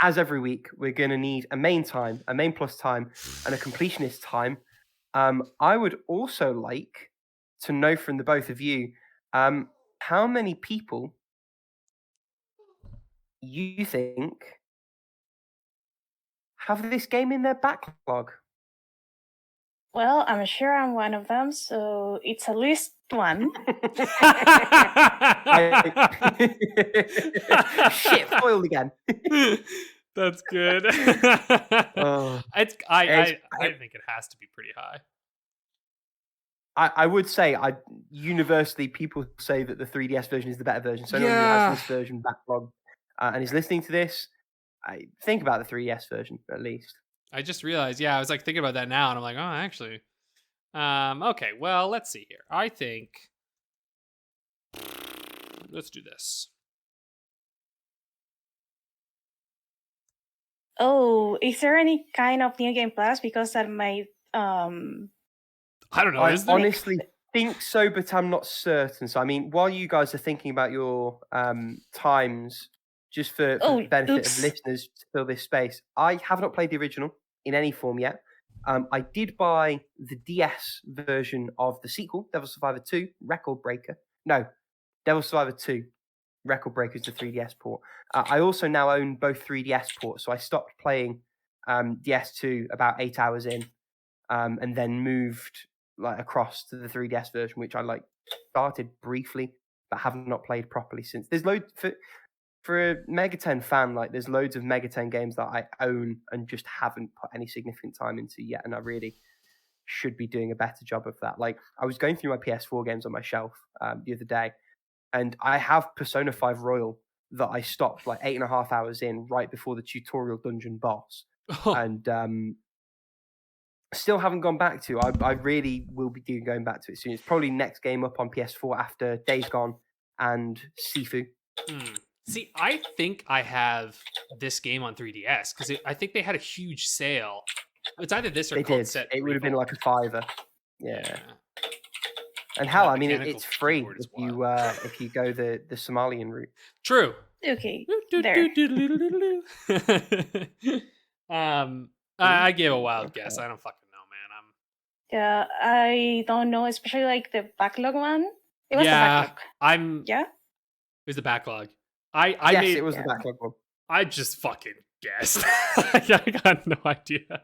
as every week, we're going to need a main time, a main plus time, and a completionist time. I would also like to know from the both of you how many people you think have this game in their backlog. Well, I'm sure I'm one of them, so it's at least 1. Shit, foiled again. That's good. Oh. I think it has to be pretty high. I would say, universally, people say that the 3DS version is the better version. So anyone who has this version backlogged and is listening to this, think about the 3DS version, at least. I just realized, I was like thinking about that now, and I'm like, oh, actually. Okay, well, let's see here. I think... Let's do this. Oh, is there any kind of New Game Plus? Because that might... I don't know. I honestly think so, but I'm not certain. So, I mean, while you guys are thinking about your times, just for the benefit of listeners to fill this space, I have not played the original in any form yet. I did buy the DS version of the sequel, Devil Survivor 2, Record Breaker. No, Devil Survivor 2, Record Breaker is the 3DS port. I also now own both 3DS ports, so I stopped playing DS2 about 8 hours in, and then moved across to the 3DS version, which I started briefly, but have not played properly since. There's loads for a Mega 10 fan, there's loads of Mega 10 games that I own and just haven't put any significant time into yet, and I really should be doing a better job of that. I was going through my PS4 games on my shelf the other day, and I have Persona 5 Royal that I stopped 8.5 hours in right before the tutorial dungeon boss, and still haven't gone back to. I really will be going back to it soon. It's probably next game up on PS4 after Days Gone and Sifu. See, I think I have this game on 3DS because I think they had a huge sale. It's either this or Cold Set. It would have been like a $5. Yeah. And hell, I mean, it's free if you go the Somalian route. True. Okay. I gave a wild guess. I don't fucking know, man. Yeah, I don't know, especially the backlog one. It was the backlog. Yeah? It was the backlog. It was the backlog one. I just fucking guessed. I got no idea.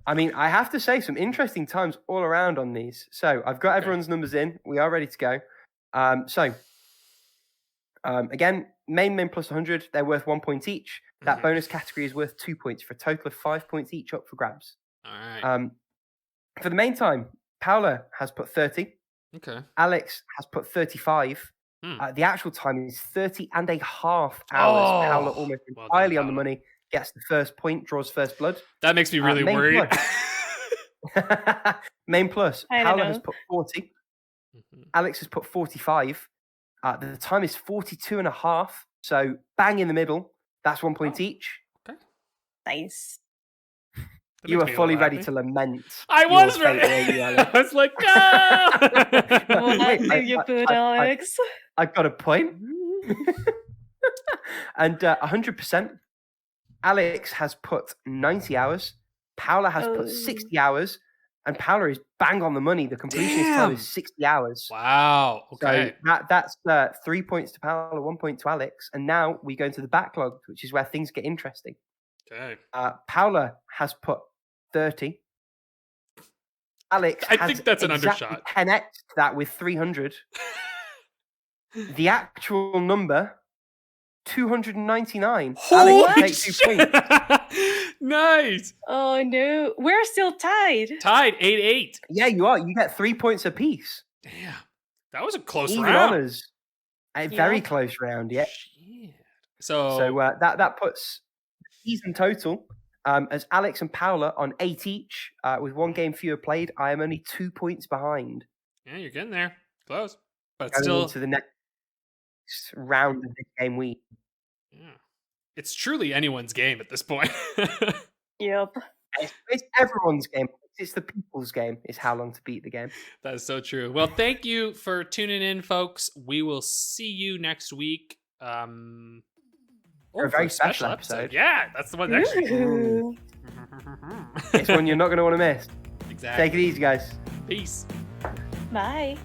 I mean, I have to say some interesting times all around on these. So I've got everyone's numbers in. We are ready to go. Again, main plus 100. They're worth 1 point each. That bonus category is worth 2 points for a total of 5 points each up for grabs. All right. For the main time, Paula has put 30. Okay. Alex has put 35. The actual time is 30 and a half hours. Paula almost entirely on the money. gets the first point, draws first blood. That makes me really worried. Main plus. I don't Paula know. has put 40. Alex has put 45. The time is 42 and a half. So bang in the middle. That's 1 point each. Nice. That You makes are me a fully little ready happy. to lament. I your was fate, ready. weren't you, Alex? I was like, no. What Wait, did you put, Alex? I got a point. And 100%. Alex has put 90 hours. Paula has put 60 hours. And Paula is bang on the money. The completionist time Damn. is 60 hours. Wow. Okay. So that's 3 points to Paula, 1 point to Alex. And now we go into the backlog, which is where things get interesting. Okay. Paula has put 30. Alex I has think that's an exactly undershot. 10x that with 300. The actual number, 299. Holy Alex can take 2 shit. points. Nice. Oh no, we're still tied. Tied 8-8. Yeah, you are. You get 3 points apiece. Damn. That was a close Even round. honors. A very Yep. close round, yeah. Shit. So, So that puts the season total as Alex and Paula on 8 each. With 1 game fewer played, I am only 2 points behind. yeah, you're getting there. Close. But it's Going still, into the next round of the game week. yeah. It's truly anyone's game at this point. Yep. It's everyone's game. It's the people's game. It's how long to beat the game. That is so true. Well, thank you for tuning in, folks. We will see you next week. For a For very special episode. Yeah, that's the one next week. Ooh. It's one you're not going to want to miss. Exactly. Take it easy, guys. Peace. Bye.